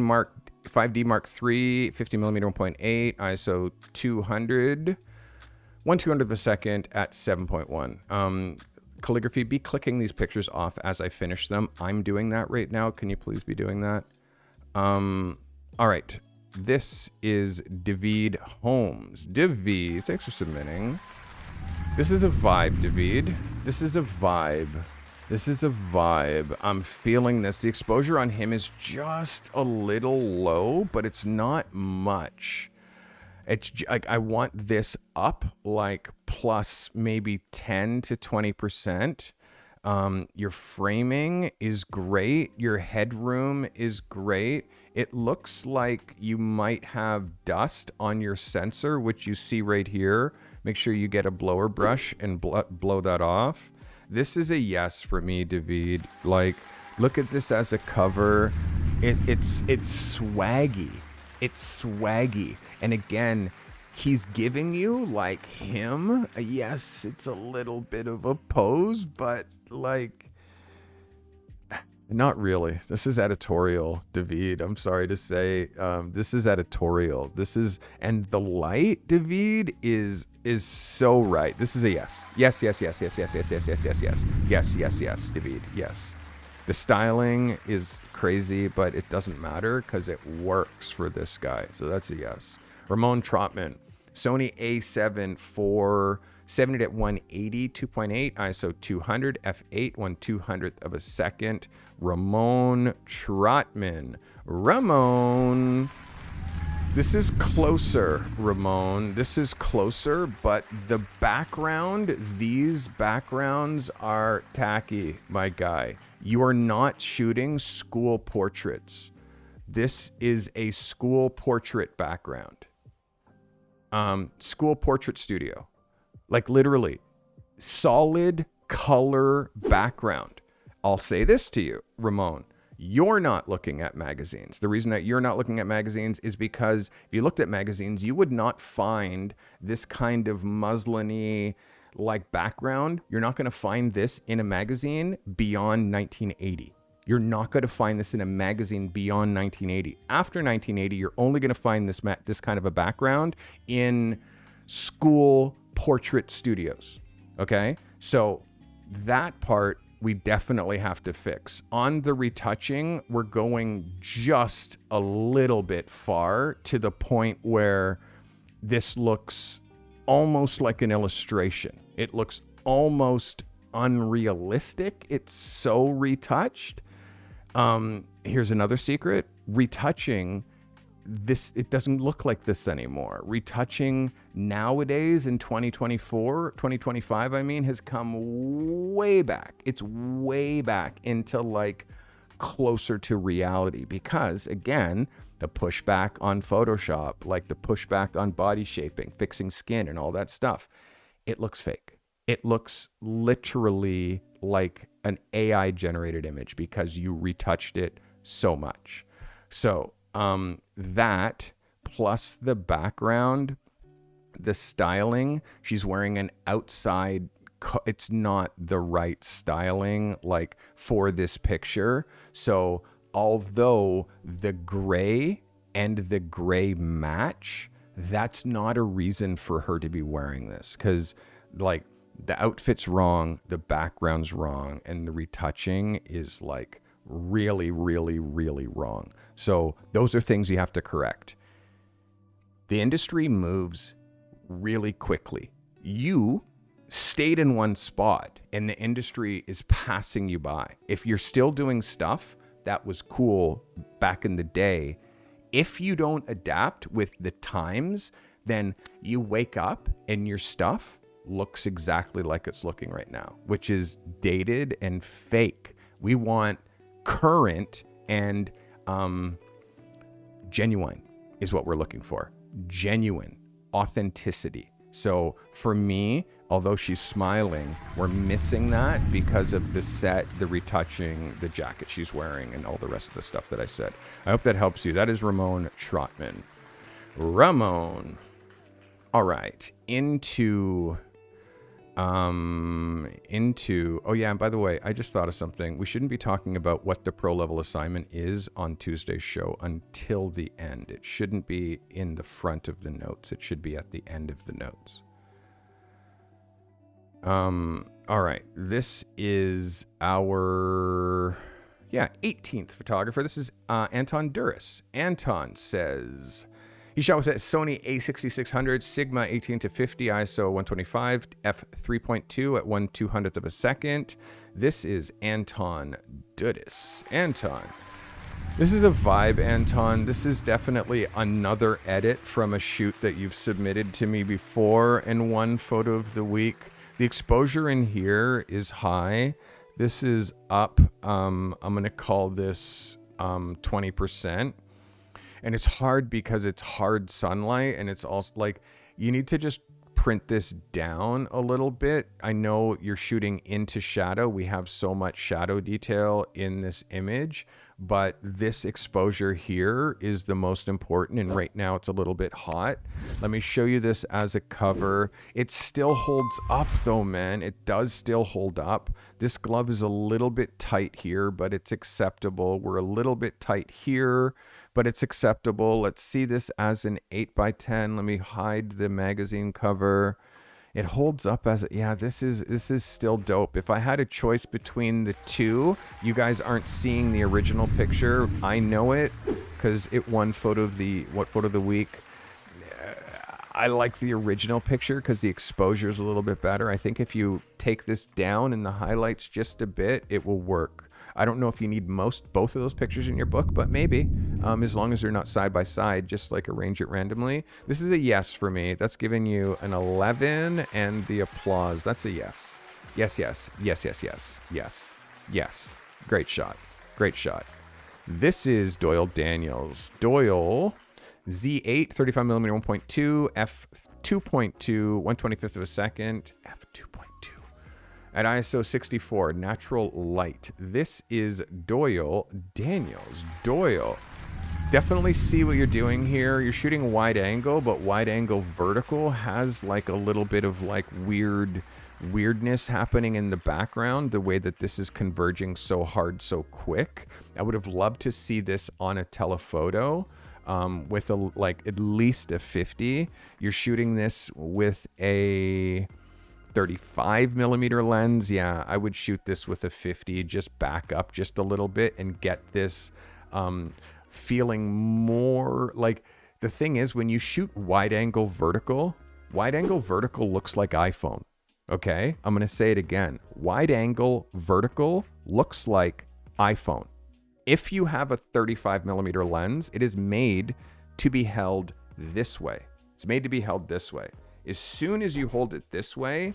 Mark 5D Mark III, 50mm 1.8, ISO 200, 1/200 of a second at 7.1. Calligraphy, be clicking these pictures off as I finish them. I'm doing that right now. Can you please be doing that? All right. This is David Holmes. David, thanks for submitting. This is a vibe, David. This is a vibe. I'm feeling this. The exposure on him is just a little low, but it's not much. It's like I want this up like plus maybe 10 to 20%. Your framing is great. Your headroom is great. It looks like you might have dust on your sensor, which you see right here. Make sure you get a blower brush and blow that off. This is a yes for me, David. Like, Look at this as a cover. It's swaggy. It's swaggy. And again, he's giving you like him. Yes, it's a little bit of a pose, but like, not really. This is editorial, David. I'm sorry to say, this is editorial. And the light, David, is so right. This is a yes. Yes, yes, yes, yes, yes, yes, yes, yes, yes, yes, yes, yes, yes, David, yes. The styling is crazy, but it doesn't matter because it works for this guy. So that's a yes. Ramon Trotman, Sony A7 for 70 at 180, 2.8, ISO 200, f8, 1/200th of a second. Ramon Trotman. Ramon. This is closer, Ramon. This is closer, but the background, these backgrounds are tacky, my guy. You are not shooting school portraits. This is a school portrait background. School portrait studio. Like literally, solid color background. I'll say this to you, Ramon. You're not looking at magazines. The reason that you're not looking at magazines is because if you looked at magazines, you would not find this kind of muslin-y like background. You're not going to find this in a magazine beyond 1980. You're not going to find this in a magazine beyond 1980. After 1980, you're only going to find this kind of a background in school portrait studios. Okay? So that part we definitely have to fix. On the retouching, we're going just a little bit far to the point where this looks almost like an illustration. It looks almost unrealistic. It's so retouched. Here's another secret. Retouching this, it doesn't look like this anymore. Retouching nowadays in 2025, has come way back. It's way back into like closer to reality because again, the pushback on Photoshop, like the pushback on body shaping, fixing skin and all that stuff, it looks fake. It looks literally like an AI generated image because you retouched it so much. So, that plus the background, the styling, she's wearing an outside, it's not the right styling like for this picture. So although the gray and the gray match, that's not a reason for her to be wearing this because like the outfit's wrong, the background's wrong, and the retouching is like really, really, really wrong. So those are things you have to correct. The industry moves really quickly. You stayed in one spot and the industry is passing you by. If you're still doing stuff that was cool back in the day, if you don't adapt with the times, then you wake up and your stuff looks exactly like it's looking right now, which is dated and fake. We want current and genuine is what we're looking for. Genuine authenticity. So for me, although she's smiling, we're missing that because of the set, the retouching, the jacket she's wearing, and all the rest of the stuff that I said. I hope that helps you. That is Ramon Trotman. Ramon. All right. Oh yeah, and by the way, I just thought of something. We shouldn't be talking about what the pro level assignment is on Tuesday's show until the end. It shouldn't be in the front of the notes. It should be at the end of the notes. All right. This is our 18th photographer. This is Anton Duras. Anton says he shot with a Sony A6600 Sigma 18-50 ISO 125 f3.2 at 1/200th of a second. This is Anton Duras. Anton, this is a vibe, Anton. This is definitely another edit from a shoot that you've submitted to me before and one photo of the week. The exposure in here is high. This is up. I'm going to call this 20%. And it's hard because it's hard sunlight, and it's also like you need to just print this down a little bit. I know you're shooting into shadow. We have so much shadow detail in this image, but this exposure here is the most important. And right now it's a little bit hot. Let me show you this as a cover. It still holds up though, man. It does still hold up. This glove is a little bit tight here, but it's acceptable. We're a little bit tight here, but it's acceptable. Let's see this as an 8x10. Let me hide the magazine cover. It holds up as, yeah, this is still dope. If I had a choice between the two, you guys aren't seeing the original picture. I know it because it won photo of the week. I like the original picture because the exposure is a little bit better. I think if you take this down in the highlights just a bit, it will work. I don't know if you need both of those pictures in your book, but maybe, as long as they're not side by side, just like arrange it randomly. This is a yes for me. That's giving you an 11 and the applause. That's a yes. Yes, yes, yes, yes, yes, yes, yes. Great shot. Great shot. This is Doyle Daniels. Doyle Z8, 35mm 1.2, f2.2, 1/25th of a second, f2.2. At ISO 64, natural light. This is Doyle Daniels. Doyle, definitely see what you're doing here. You're shooting wide angle, but wide angle vertical has like a little bit of like weirdness happening in the background, the way that this is converging so hard, so quick. I would have loved to see this on a telephoto. With like at least a 50. You're shooting this with a 35mm lens. Yeah, I would shoot this with a 50. Just back up just a little bit and get this feeling more like, the thing is, when you shoot wide angle vertical looks like iPhone. Okay, I'm gonna say it again. Wide angle vertical looks like iPhone. If you have a 35mm lens, it is made to be held this way. It's made to be held this way. As soon as you hold it this way,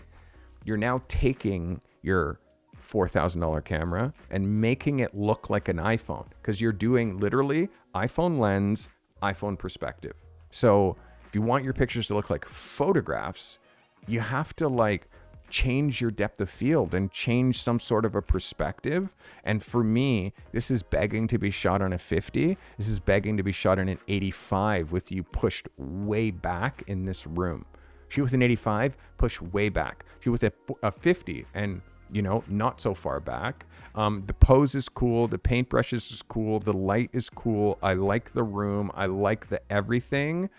you're now taking your $4,000 camera and making it look like an iPhone, because you're doing literally iPhone lens, iPhone perspective. So if you want your pictures to look like photographs, you have to like change your depth of field and change some sort of a perspective. And for me, this is begging to be shot on a 50. This is begging to be shot on an 85 with you pushed way back in this room. Shoot with an 85, push way back. Shoot with a 50 and, you know, not so far back. The pose is cool. The paintbrushes is cool. The light is cool. I like the room. I like the everything.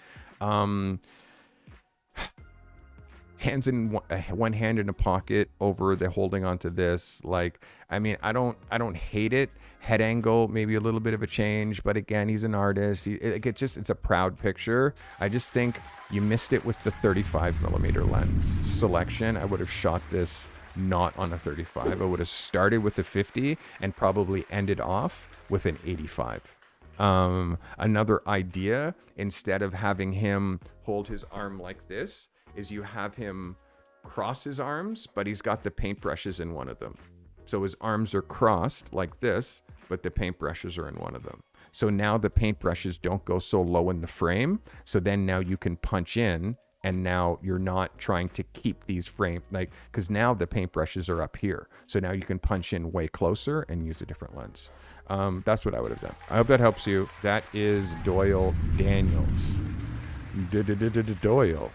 Hands in one hand in a pocket over the holding onto this. Like, I mean, I don't hate it. Head angle, maybe a little bit of a change, but again, he's an artist. It's a proud picture. I just think you missed it with the 35mm lens selection. I would have shot this not on a 35. I would have started with a 50 and probably ended off with an 85. Another idea, instead of having him hold his arm like this, is you have him cross his arms, but he's got the paintbrushes in one of them. So his arms are crossed like this, but the paintbrushes are in one of them. So now the paintbrushes don't go so low in the frame. So then now you can punch in, and now you're not trying to keep these frame, like, because now the paintbrushes are up here. So now you can punch in way closer and use a different lens. That's what I would have done. I hope that helps you. That is Doyle Daniels. Doyle.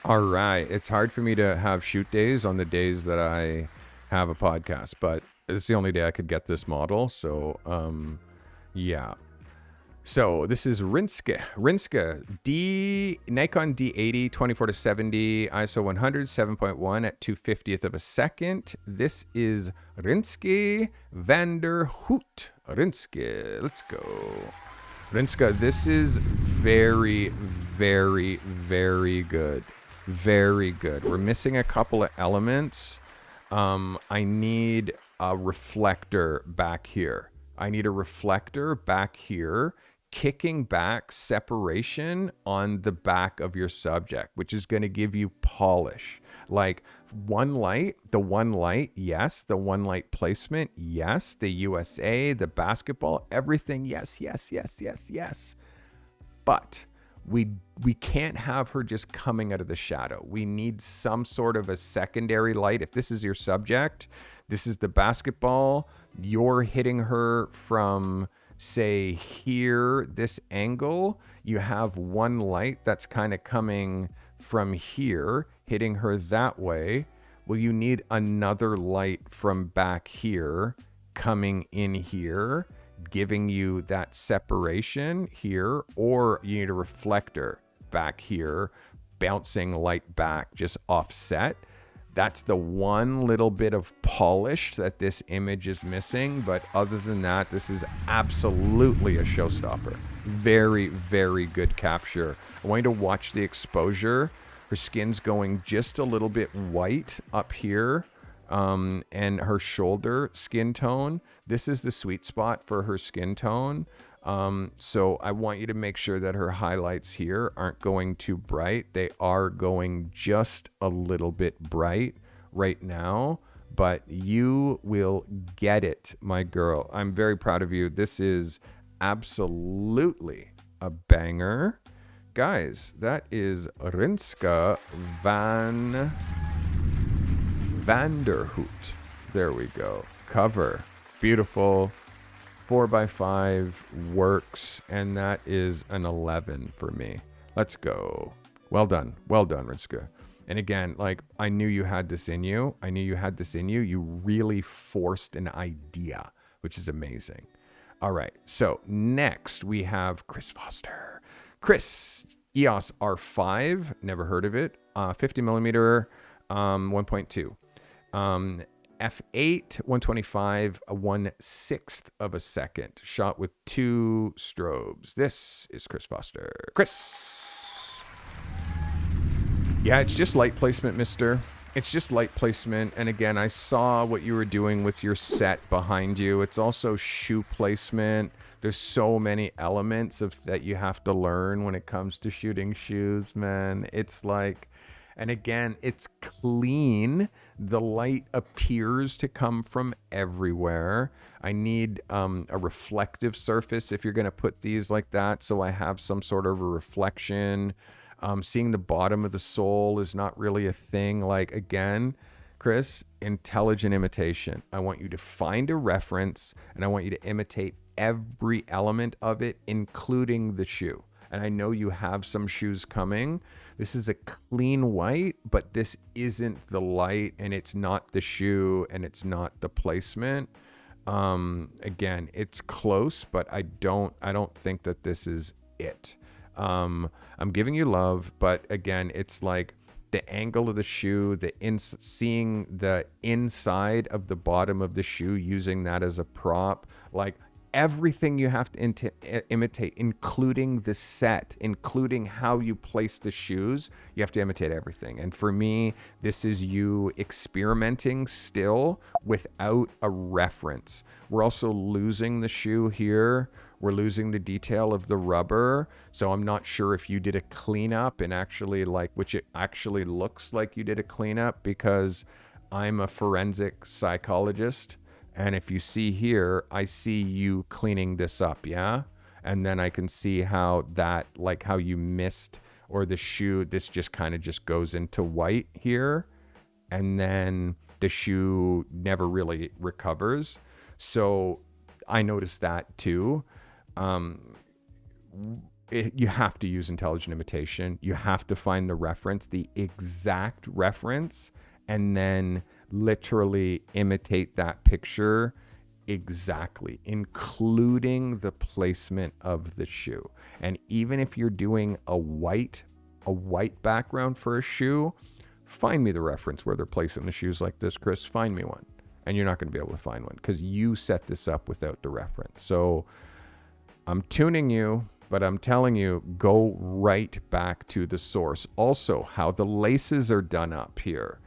All right. It's hard for me to have shoot days on the days that I have a podcast, but it's the only day I could get this model. So, yeah. So this is Rinske Nikon D80 24-70 ISO 100 7.1 at 2/50th of a second. This is Rinske van der Hout. Rinske, let's go. Rinske, this is very, very, very good. Very good. We're missing a couple of elements. I need a reflector back here. Kicking back separation on the back of your subject, which is going to give you polish. Like the one light, yes. The one light placement, yes. The USA, the basketball, everything, yes. But we can't have her just coming out of the shadow. We need some sort of a secondary light. If this is your subject, this is the basketball, you're hitting her from, say, here, this angle. You have one light that's kind of coming from here, hitting her that way. Well, you need another light from back here coming in here, giving you that separation here, or you need a reflector back here, bouncing light back, just offset. That's the one little bit of polish that this image is missing. But other than that, this is absolutely a showstopper. Very, very good capture. I want you to watch the exposure. Her skin's going just a little bit white up here. And her shoulder skin tone. This is the sweet spot for her skin tone. So I want you to make sure that her highlights here aren't going too bright. They are going just a little bit bright right now, but you will get it, my girl. I'm very proud of you. This is absolutely a banger. Guys, that is Rinska van der Hout. There we go. Cover. Beautiful. 4x5 works. And that is an 11 for me. Let's go. Well done. Well done, Rinska. And again, like, I knew you had this in you. You really forced an idea, which is amazing. All right. So next we have Chris Foster. Chris, EOS R5. Never heard of it. 50 millimeter, 1.2. F8, 125, a 1/6 of a second. Shot with 2 strobes. This is Chris Foster. Chris. Yeah, it's just light placement, mister. It's just light placement. And again, I saw what you were doing with your set behind you. It's also shoe placement. There's so many elements that you have to learn when it comes to shooting shoes, man. It's like... And again, it's clean. The light appears to come from everywhere. I need a reflective surface if you're going to put these like that, so I have some sort of a reflection. Seeing the bottom of the sole is not really a thing. Like, again, Chris, intelligent imitation. I want you to find a reference, and I want you to imitate every element of it, including the shoe. And I know you have some shoes coming. This is a clean white, but this isn't the light, and it's not the shoe, and it's not the placement. Again, it's close, but I don't think that this is it. I'm giving you love, but again, it's like the angle of the shoe, seeing the inside of the bottom of the shoe, using that as a prop, like everything you have to imitate, including the set, including how you place the shoes. You have to imitate everything. And for me, this is you experimenting still without a reference. We're also losing the shoe here. We're losing the detail of the rubber. So I'm not sure if you did a cleanup and actually which it actually looks like you did a cleanup, because I'm a forensic psychologist. And if you see here, I see you cleaning this up, yeah? And then I can see how that, like how you missed, or the shoe, this just kind of just goes into white here. And then the shoe never really recovers. So I noticed that too. You have to use intelligent imitation. You have to find the reference, the exact reference, and then literally imitate that picture exactly, including the placement of the shoe. And even if you're doing a white background for a shoe, find me the reference where they're placing the shoes like this, Chris. Find me one. And you're not going to be able to find one because you set this up without the reference. So I'm tuning you, but I'm telling you, go right back to the source. Also, how the laces are done up here.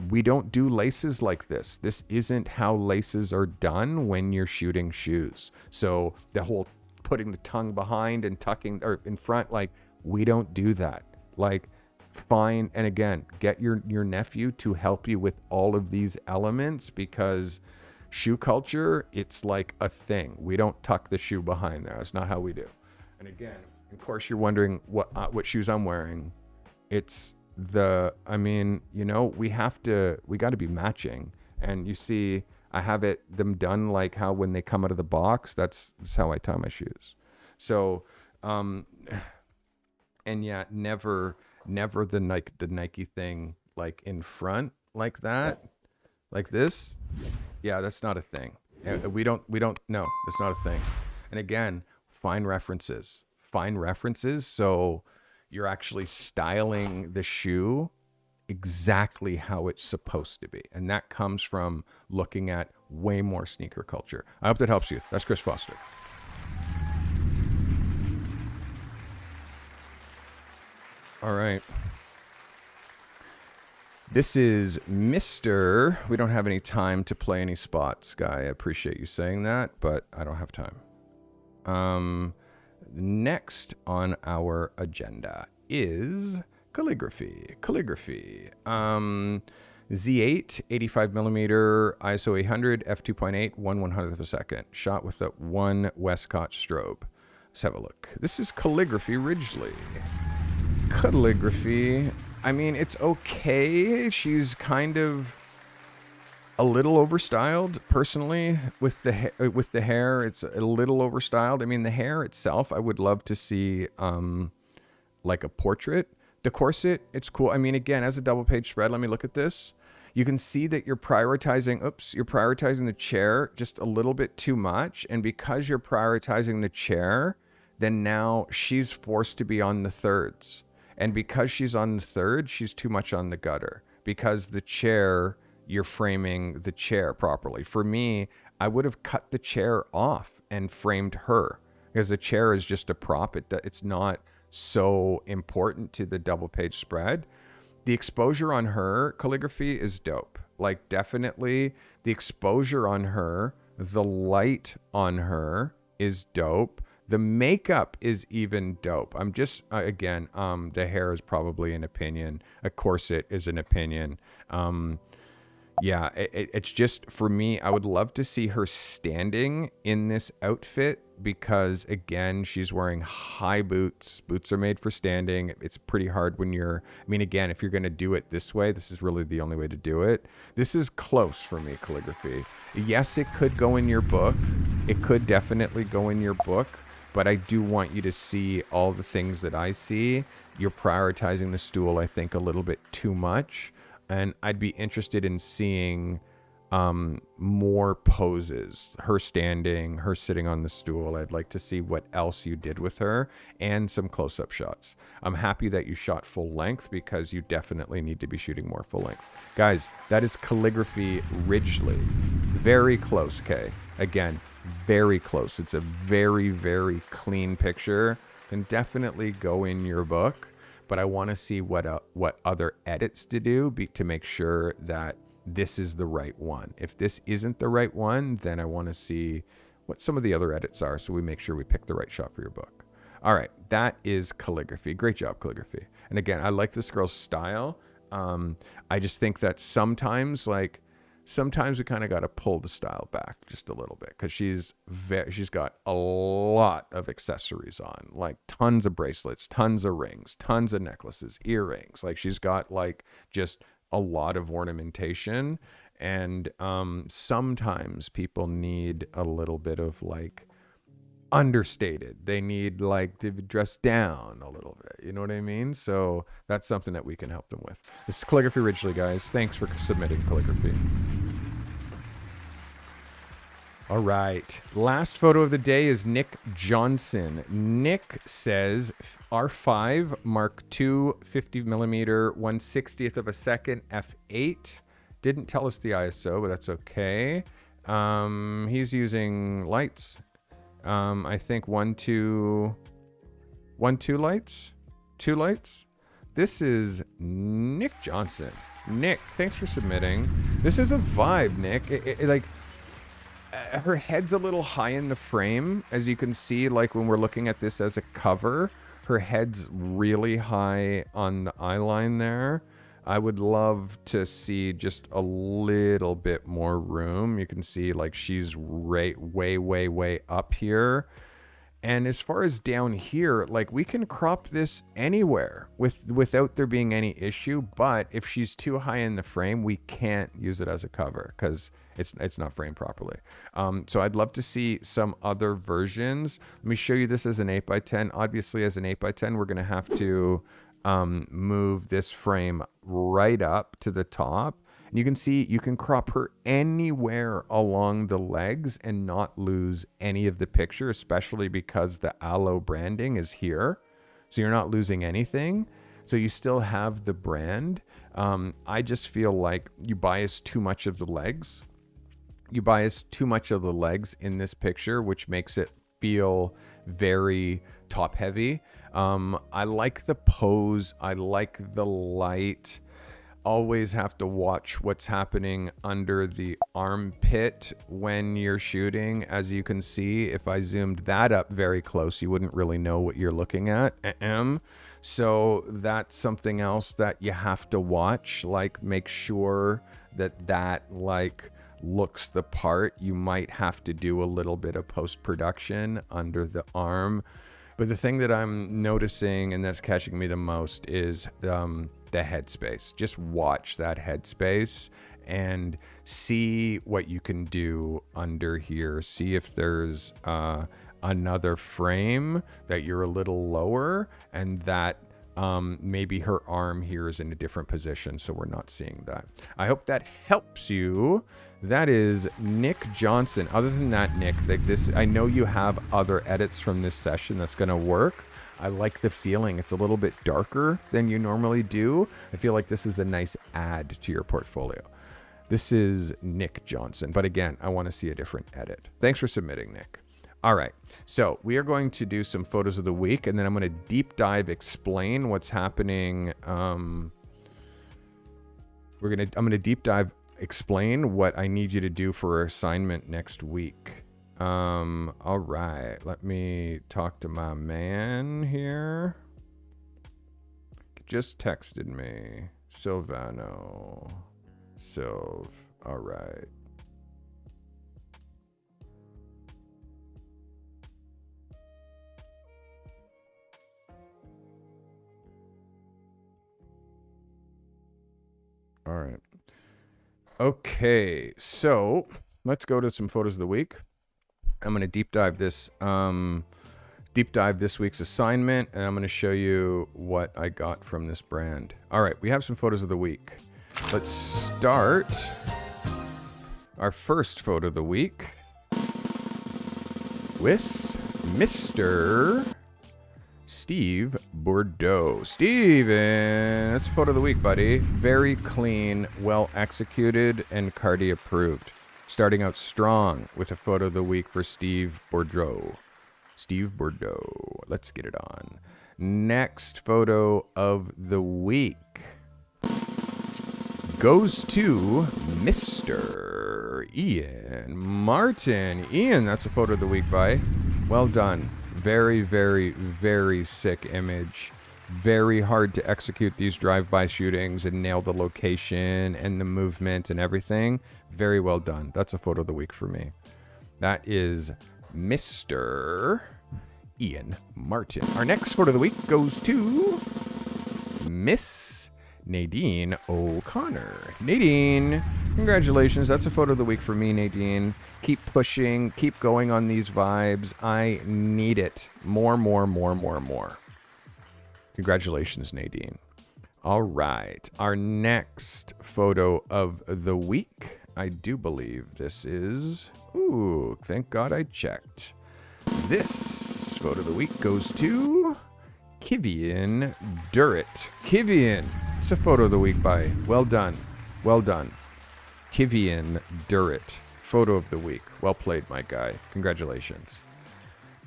We don't do laces like this. This isn't how laces are done when you're shooting shoes. So the whole putting the tongue behind and tucking or in front, like, we don't do that. Like, find, and again, get your nephew to help you with all of these elements, because shoe culture, it's like a thing. We don't tuck the shoe behind there. That's not how we do. And again, Of course, you're wondering what shoes I'm wearing. It's I mean, you know, we got to be matching. And you see, I have them done like how when they come out of the box, that's how I tie my shoes. So, and yeah, never the Nike thing like in front like that, like this. Yeah, that's not a thing. We don't no, that's not a thing. And again, find references. So you're actually styling the shoe exactly how it's supposed to be. And that comes from looking at way more sneaker culture. I hope that helps you. That's Chris Foster. All right. This is Mr. We don't have any time to play any spots, guy. I appreciate you saying that, but I don't have time. Next on our agenda is calligraphy. Z8, 85 millimeter, ISO 800, f2.8, 1/100th of a second. Shot with the 1 Westcott strobe. Let's have a look. This is Calligraphy Ridgely. Calligraphy, I mean, it's okay. She's kind of a little overstyled, personally, with the hair. It's a little overstyled. I mean, the hair itself, I would love to see like a portrait. The corset, it's cool. I mean, again, as a double page spread, let me look at this. You can see that you're prioritizing the chair just a little bit too much. And because you're prioritizing the chair, then now she's forced to be on the thirds. And because she's on the third, she's too much on the gutter. Because the chair, you're framing the chair properly. For me, I would have cut the chair off and framed her. Because the chair is just a prop. It's not so important to the double page spread. The exposure on her calligraphy is dope. Like, definitely the exposure on her, the light on her is dope. The makeup is even dope. I'm just, again, the hair is probably an opinion. A corset is an opinion. Yeah, it's just, for me, I would love to see her standing in this outfit because, again, she's wearing high boots. Boots are made for standing. It's pretty hard when I mean, again, if you're going to do it this way, this is really the only way to do it. This is close for me, calligraphy. Yes, it could go in your book. It could definitely go in your book. But I do want you to see all the things that I see. You're prioritizing the stool, I think, a little bit too much. And I'd be interested in seeing more poses. Her standing, her sitting on the stool. I'd like to see what else you did with her and some close-up shots. I'm happy that you shot full length because you definitely need to be shooting more full length. Guys, that is Calligraphy Ridgely. Very close, Kay. Again, very close. It's a very, very clean picture. Can definitely go in your book, but I want to see what other edits to do to make sure that this is the right one. If this isn't the right one, then I want to see what some of the other edits are so we make sure we pick the right shot for your book. All right, that is Calligraphy. Great job, Calligraphy. And again, I like this girl's style. I just think that sometimes we kind of got to pull the style back just a little bit because she's got a lot of accessories on, like tons of bracelets, tons of rings, tons of necklaces, earrings. Like, she's got like just a lot of ornamentation. And sometimes people need a little bit of like understated. They need like to dress down a little bit. You know what I mean? So that's something that we can help them with. This is Calligraphy Ridgely, guys. Thanks for submitting calligraphy. All right. Last photo of the day is Nick Johnson. Nick says R5 Mark II 50 millimeter 1/60th of a second f8. Didn't tell us the ISO, but that's okay. He's using lights. I think 1-2 lights. 2 lights. This is Nick Johnson. Nick, thanks for submitting. This is a vibe, Nick. Her head's a little high in the frame, as you can see, like when we're looking at this as a cover. Her head's really high on the eye line there. I would love to see just a little bit more room. You can see like she's way up here. And as far as down here, like we can crop this anywhere without there being any issue. But if she's too high in the frame, we can't use it as a cover because it's not framed properly. So I'd love to see some other versions. Let me show you this as an 8x10. Obviously, as an 8x10, we're going to have to move this frame right up to the top. And you can see you can crop her anywhere along the legs and not lose any of the picture, especially because the Aloe branding is here. So you're not losing anything. So you still have the brand. I just feel like you bias too much of the legs. You bias too much of the legs in this picture, which makes it feel very top heavy. I like the pose. I like the light. Always have to watch what's happening under the armpit when you're shooting. As you can see, if I zoomed that up very close, you wouldn't really know what you're looking at. So that's something else that you have to watch. Like, make sure that like looks the part. You might have to do a little bit of post-production under the arm. But the thing that I'm noticing and that's catching me the most is the headspace. Just watch that headspace and see what you can do under here. See if there's another frame that you're a little lower and that maybe her arm here is in a different position, so we're not seeing that. I hope that helps you. That is Nick Johnson. Other than that, Nick, like this, I know you have other edits from this session that's going to work. I like the feeling. It's a little bit darker than you normally do. I feel like this is a nice add to your portfolio. This is Nick Johnson. But again, I want to see a different edit. Thanks for submitting, Nick. All right. So we are going to do some photos of the week, and then I'm going to deep dive explain what's happening. I'm going to deep dive explain what I need you to do for assignment next week. All right, let me talk to my man here. Just texted me, Silvano. All right. All right. Okay, so let's go to some photos of the week. I'm going to deep dive this week's assignment, and I'm going to show you what I got from this brand. All right, we have some photos of the week. Let's start our first photo of the week with Mr. Steve Bordeaux. Steven, that's a photo of the week, buddy. Very clean, well executed, and Carty approved. Starting out strong with a photo of the week for Steve Bordeaux. Steve Bordeaux. Let's get it on. Next photo of the week goes to Mr. Ian Martin. Ian, that's a photo of the week, bye. Well done. Very, very, very sick image. Very hard to execute these drive-by shootings and nail the location and the movement and everything. Very well done. That's a photo of the week for me. That is Mr. Ian Martin. Our next photo of the week goes to Miss Nadine O'Connor. Nadine, congratulations. That's a photo of the week for me, Nadine. Keep pushing. Keep going on these vibes. I need it. More. Congratulations, Nadine. All right. Our next photo of the week, I do believe this is... Ooh, thank God I checked. This photo of the week goes to Kivian Durrett. Kivian, it's a photo of the week by... Well done. Well done. Kivian Durrett, photo of the week. Well played, my guy. Congratulations.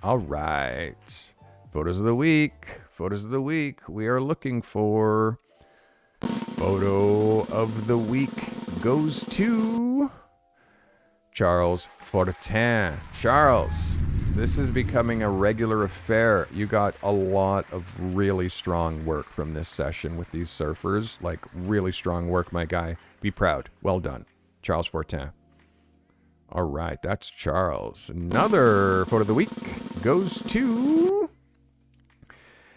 All right. Photos of the week. Photos of the week. We are looking for... Photo of the week goes to Charles Fortin. Charles, this is becoming a regular affair. You got a lot of really strong work from this session with these surfers. Like, really strong work, my guy. Be proud. Well done. Charles Fortin. All right, that's Charles. Another photo of the week goes to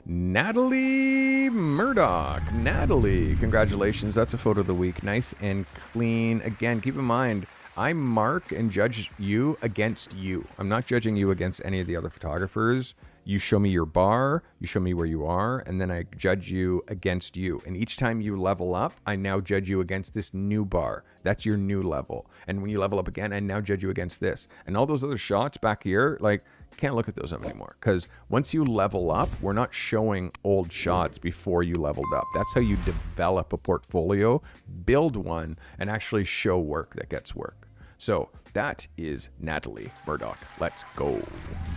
Natalie Murdoch. Natalie, congratulations. That's a photo of the week. Nice and clean. Again, keep in mind, I mark and judge you against you. I'm not judging you against any of the other photographers. You show me your bar, you show me where you are, and then I judge you against you. And each time you level up, I now judge you against this new bar. That's your new level. And when you level up again, I now judge you against this. And all those other shots back here, like, can't look at those anymore. Because once you level up, we're not showing old shots before you leveled up. That's how you develop a portfolio, build one, and actually show work that gets work. So that is Natalie Murdoch. Let's go.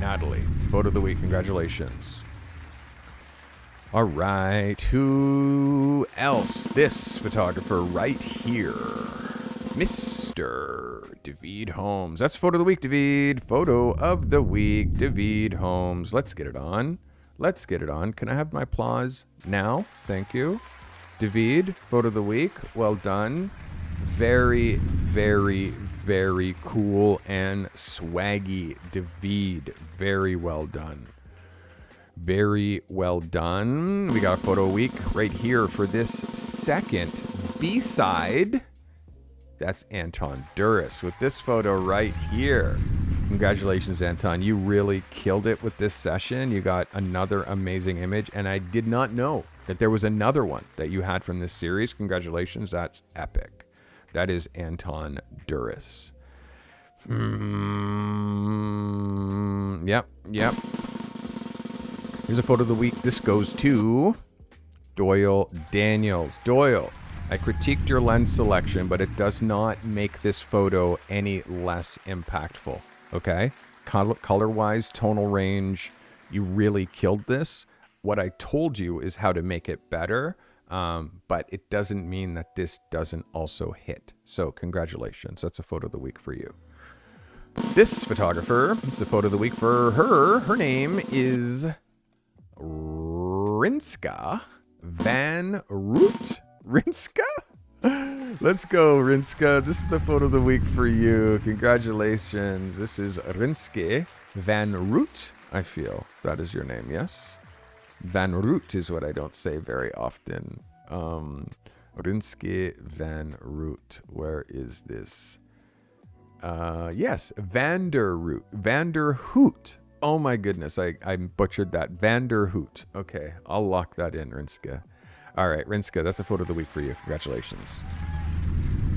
Natalie, photo of the week. Congratulations. All right. Who else? This photographer right here. Mr. David Holmes. That's photo of the week, David. Photo of the week, David Holmes. Let's get it on. Let's get it on. Can I have my applause now? Thank you. David, photo of the week. Well done. Very, very, very cool and swaggy. David, very well done. Very well done. We got a photo a week right here for this second B-side. That's Anton Duris with this photo right here. Congratulations, Anton. You really killed it with this session. You got another amazing image, and I did not know that there was another one that you had from this series. Congratulations. That's epic. That is Anton Duris. Yep. Here's a photo of the week. This goes to Doyle Daniels. Doyle, I critiqued your lens selection, but it does not make this photo any less impactful. Okay? Color-wise, tonal range, you really killed this. What I told you is how to make it better. But it doesn't mean that this doesn't also hit. So congratulations. That's a photo of the week for you. This photographer, this is a photo of the week for her. Her name is Rinska Van Root. Rinska? Let's go, Rinska. This is a photo of the week for you. Congratulations. This is Rinske Van Root, I feel. That is your name, yes? Van Root is what I don't say very often. Rinske Van Root. Where is this? Yes, Vanderroot. Vanderhoot. Oh my goodness, I butchered that. Vanderhoot. Okay, I'll lock that in, Rinska. All right, Rinska, that's a photo of the week for you. Congratulations.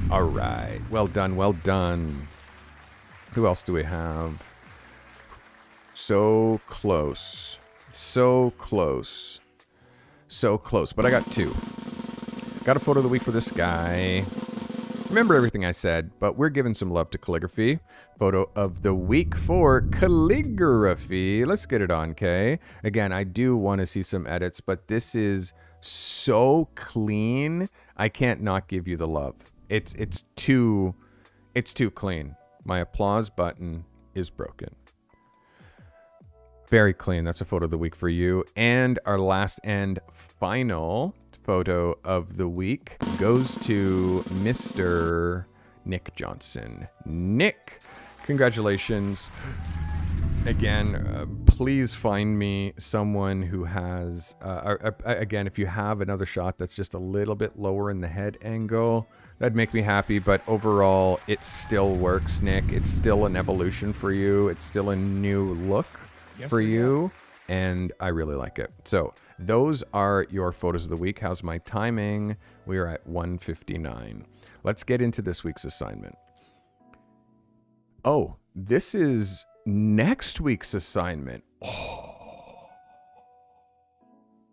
All right, well done, well done. Who else do we have? So close. So close. So close, but I got two. Got a photo of the week for this guy. Remember everything I said, but we're giving some love to calligraphy. Photo of the week for calligraphy. Let's get it on, Kay. Again, I do want to see some edits, but this is so clean. I can't not give you the love. It's too clean. My applause button is broken. Very clean. That's a photo of the week for you. And our last and final photo of the week goes to Mr. Nick Johnson. Nick, congratulations. Again, please find me someone who has, again, if you have another shot that's just a little bit lower in the head angle, that'd make me happy. But overall, it still works, Nick. It's still an evolution for you. It's still a new look for you. And I really like it. So those are your photos of the week. How's my timing? We are at 1:59. Let's get into this week's assignment. Oh, this is next week's assignment. Oh.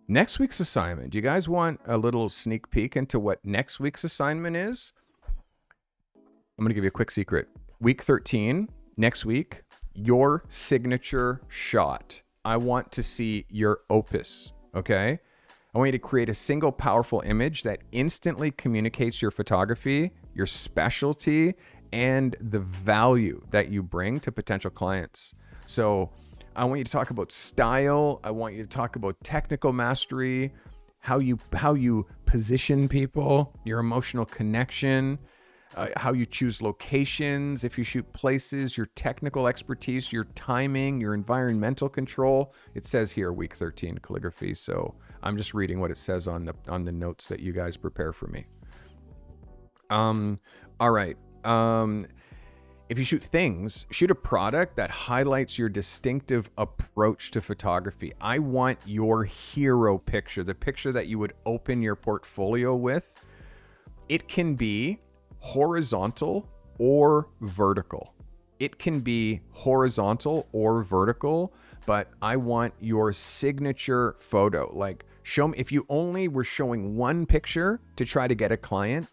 Next week's assignment. Do you guys want a little sneak peek into what next week's assignment is? I'm going to give you a quick secret. Week 13, next week, your signature shot. I want to see your opus, okay? I want you to create a single powerful image that instantly communicates your photography, your specialty, and the value that you bring to potential clients. So I want you to talk about style. I want you to talk about technical mastery, how you position people, your emotional connection. how you choose locations, if you shoot places, your technical expertise, your timing, your environmental control. It says here week 13 calligraphy, so I'm just reading what it says on the notes that you guys prepare for me. All right. If you shoot things, shoot a product that highlights your distinctive approach to photography. I want your hero picture, the picture that you would open your portfolio with. It can be horizontal or vertical. It can be horizontal or vertical, but I want your signature photo. Like, show me, if you only were showing one picture to try to get a client,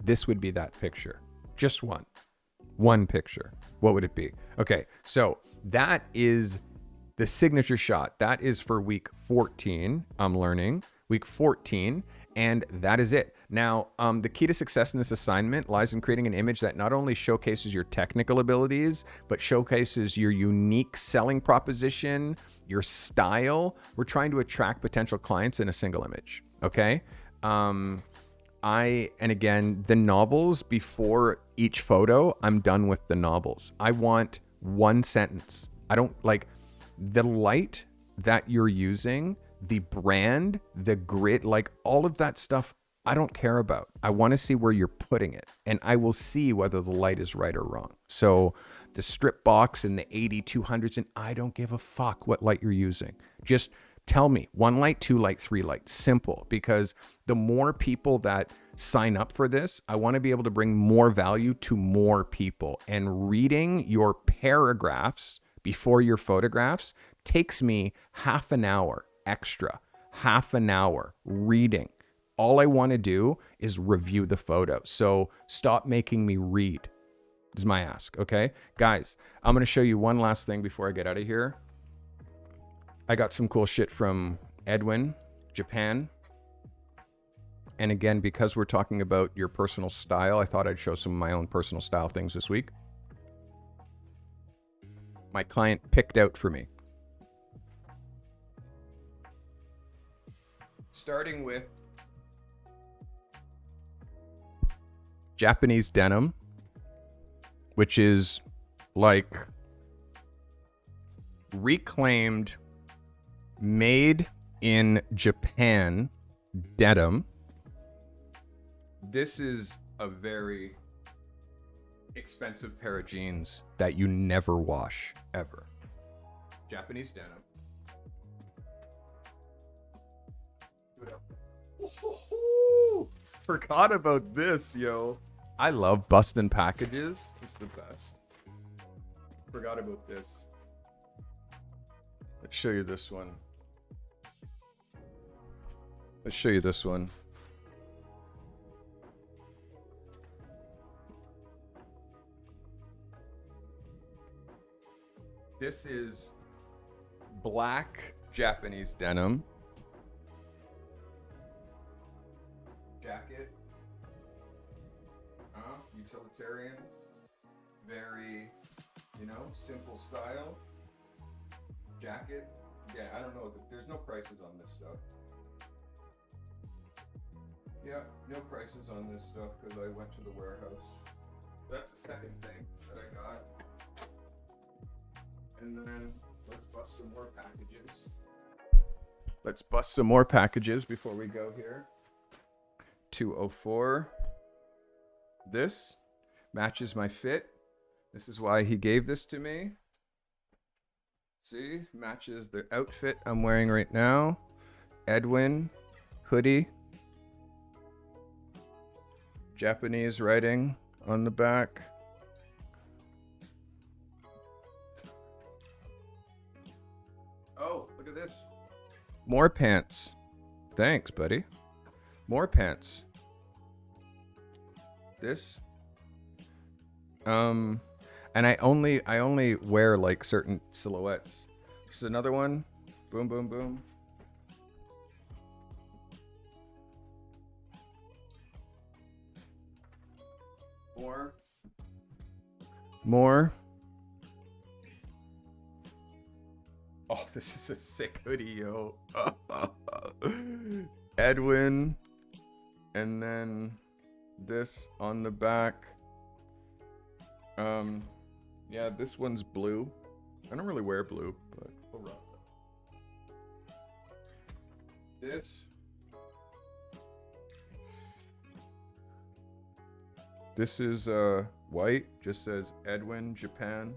this would be that picture. Just one picture. What would it be? Okay, so that is the signature shot. That is for week 14. I'm learning week 14, and that is it. Now, the key to success in this assignment lies in creating an image that not only showcases your technical abilities, but showcases your unique selling proposition, your style. We're trying to attract potential clients in a single image. Okay. And again, the novels before each photo, I'm done with the novels. I want one sentence. I don't like the light that you're using, the brand, the grid, like all of that stuff. I don't care about. I want to see where you're putting it, and I will see whether the light is right or wrong. So the strip box and the 80-200s, and I don't give a fuck what light you're using. Just tell me 1 light, 2 light, 3 light. Simple, because the more people that sign up for this, I want to be able to bring more value to more people. And reading your paragraphs before your photographs takes me half an hour extra, half an hour reading. All I want to do is review the photo. So stop making me read is my ask. Okay, guys, I'm going to show you one last thing before I get out of here. I got some cool shit from Edwin, Japan. And again, because we're talking about your personal style, I thought I'd show some of my own personal style things this week. My client picked out for me. Starting with Japanese denim, which is like reclaimed, made in Japan denim. This is a very expensive pair of jeans that you never wash, ever. Japanese denim. Forgot about this, yo. I love busting packages. It's the best. Forgot about this. Let's show you this one. Let's show you this one. This is black Japanese denim. Jacket. Utilitarian. Very, simple style. Jacket. Yeah, I don't know. There's no prices on this stuff. Yeah, no prices on this stuff because I went to the warehouse. That's the second thing that I got. And then let's bust some more packages. Let's bust some more packages before we go here. 204. This matches my fit. This is why he gave this to me. See, matches the outfit I'm wearing right now. Edwin hoodie. Japanese writing on the back. Oh, look at this. More pants. Thanks, buddy. More pants. This. And I only wear like certain silhouettes. This is another one. Boom, boom, boom. More. Oh, this is a sick hoodie, yo. Edwin. And then this on the back. Yeah, this one's blue. I don't really wear blue, but we'll rock that. This is white, just says Edwin, Japan.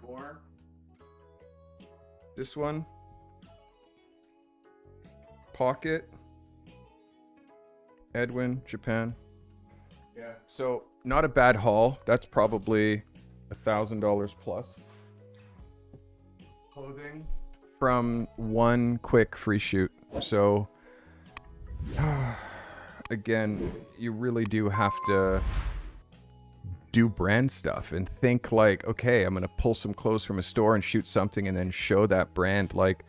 Or this one, pocket, Edwin, Japan. Yeah. So not a bad haul. That's probably $1,000 plus. Clothing from one quick free shoot. So again, you really do have to do brand stuff and think like, okay, I'm going to pull some clothes from a store and shoot something and then show that brand. Like,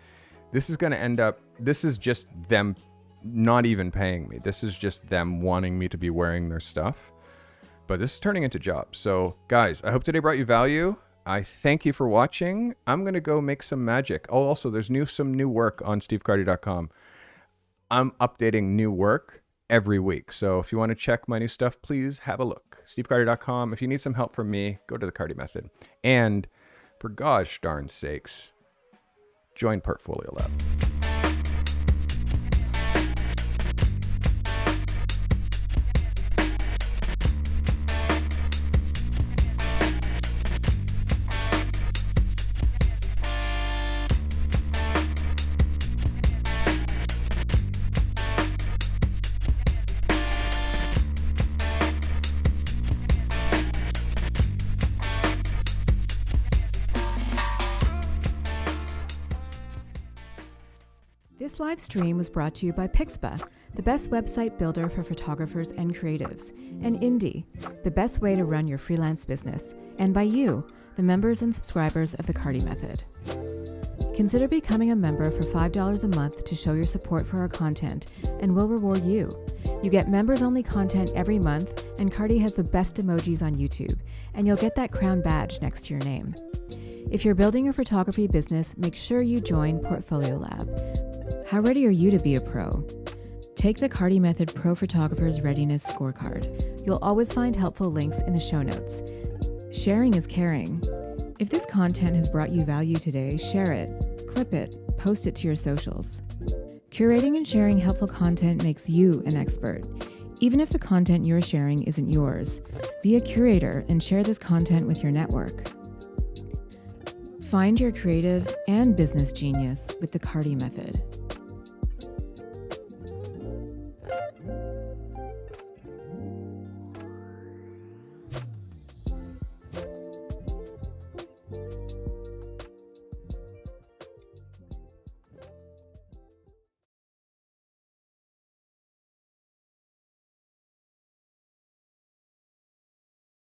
this is going to end up, this is just them not even paying me. This is just them wanting me to be wearing their stuff. But this is turning into jobs. So guys, I hope today brought you value. I thank you for watching. I'm going to go make some magic. Oh, also there's some new work on stevecarty.com. I'm updating new work every week. So if you want to check my new stuff, please have a look. stevecarty.com. If you need some help from me, go to the Carty Method. And for gosh darn sakes, join Portfolio Lab. This live stream was brought to you by Pixpa, the best website builder for photographers and creatives, and Indie, the best way to run your freelance business, and by you, the members and subscribers of the Carty Method. Consider becoming a member for $5 a month to show your support for our content, and we'll reward you. You get members-only content every month, and Carty has the best emojis on YouTube, and you'll get that crown badge next to your name. If you're building your photography business, make sure you join Portfolio Lab. How ready are you to be a pro? Take the Carty Method Pro Photographer's Readiness Scorecard. You'll always find helpful links in the show notes. Sharing is caring. If this content has brought you value today, share it, clip it, post it to your socials. Curating and sharing helpful content makes you an expert. Even if the content you're sharing isn't yours, be a curator and share this content with your network. Find your creative and business genius with the Carty Method.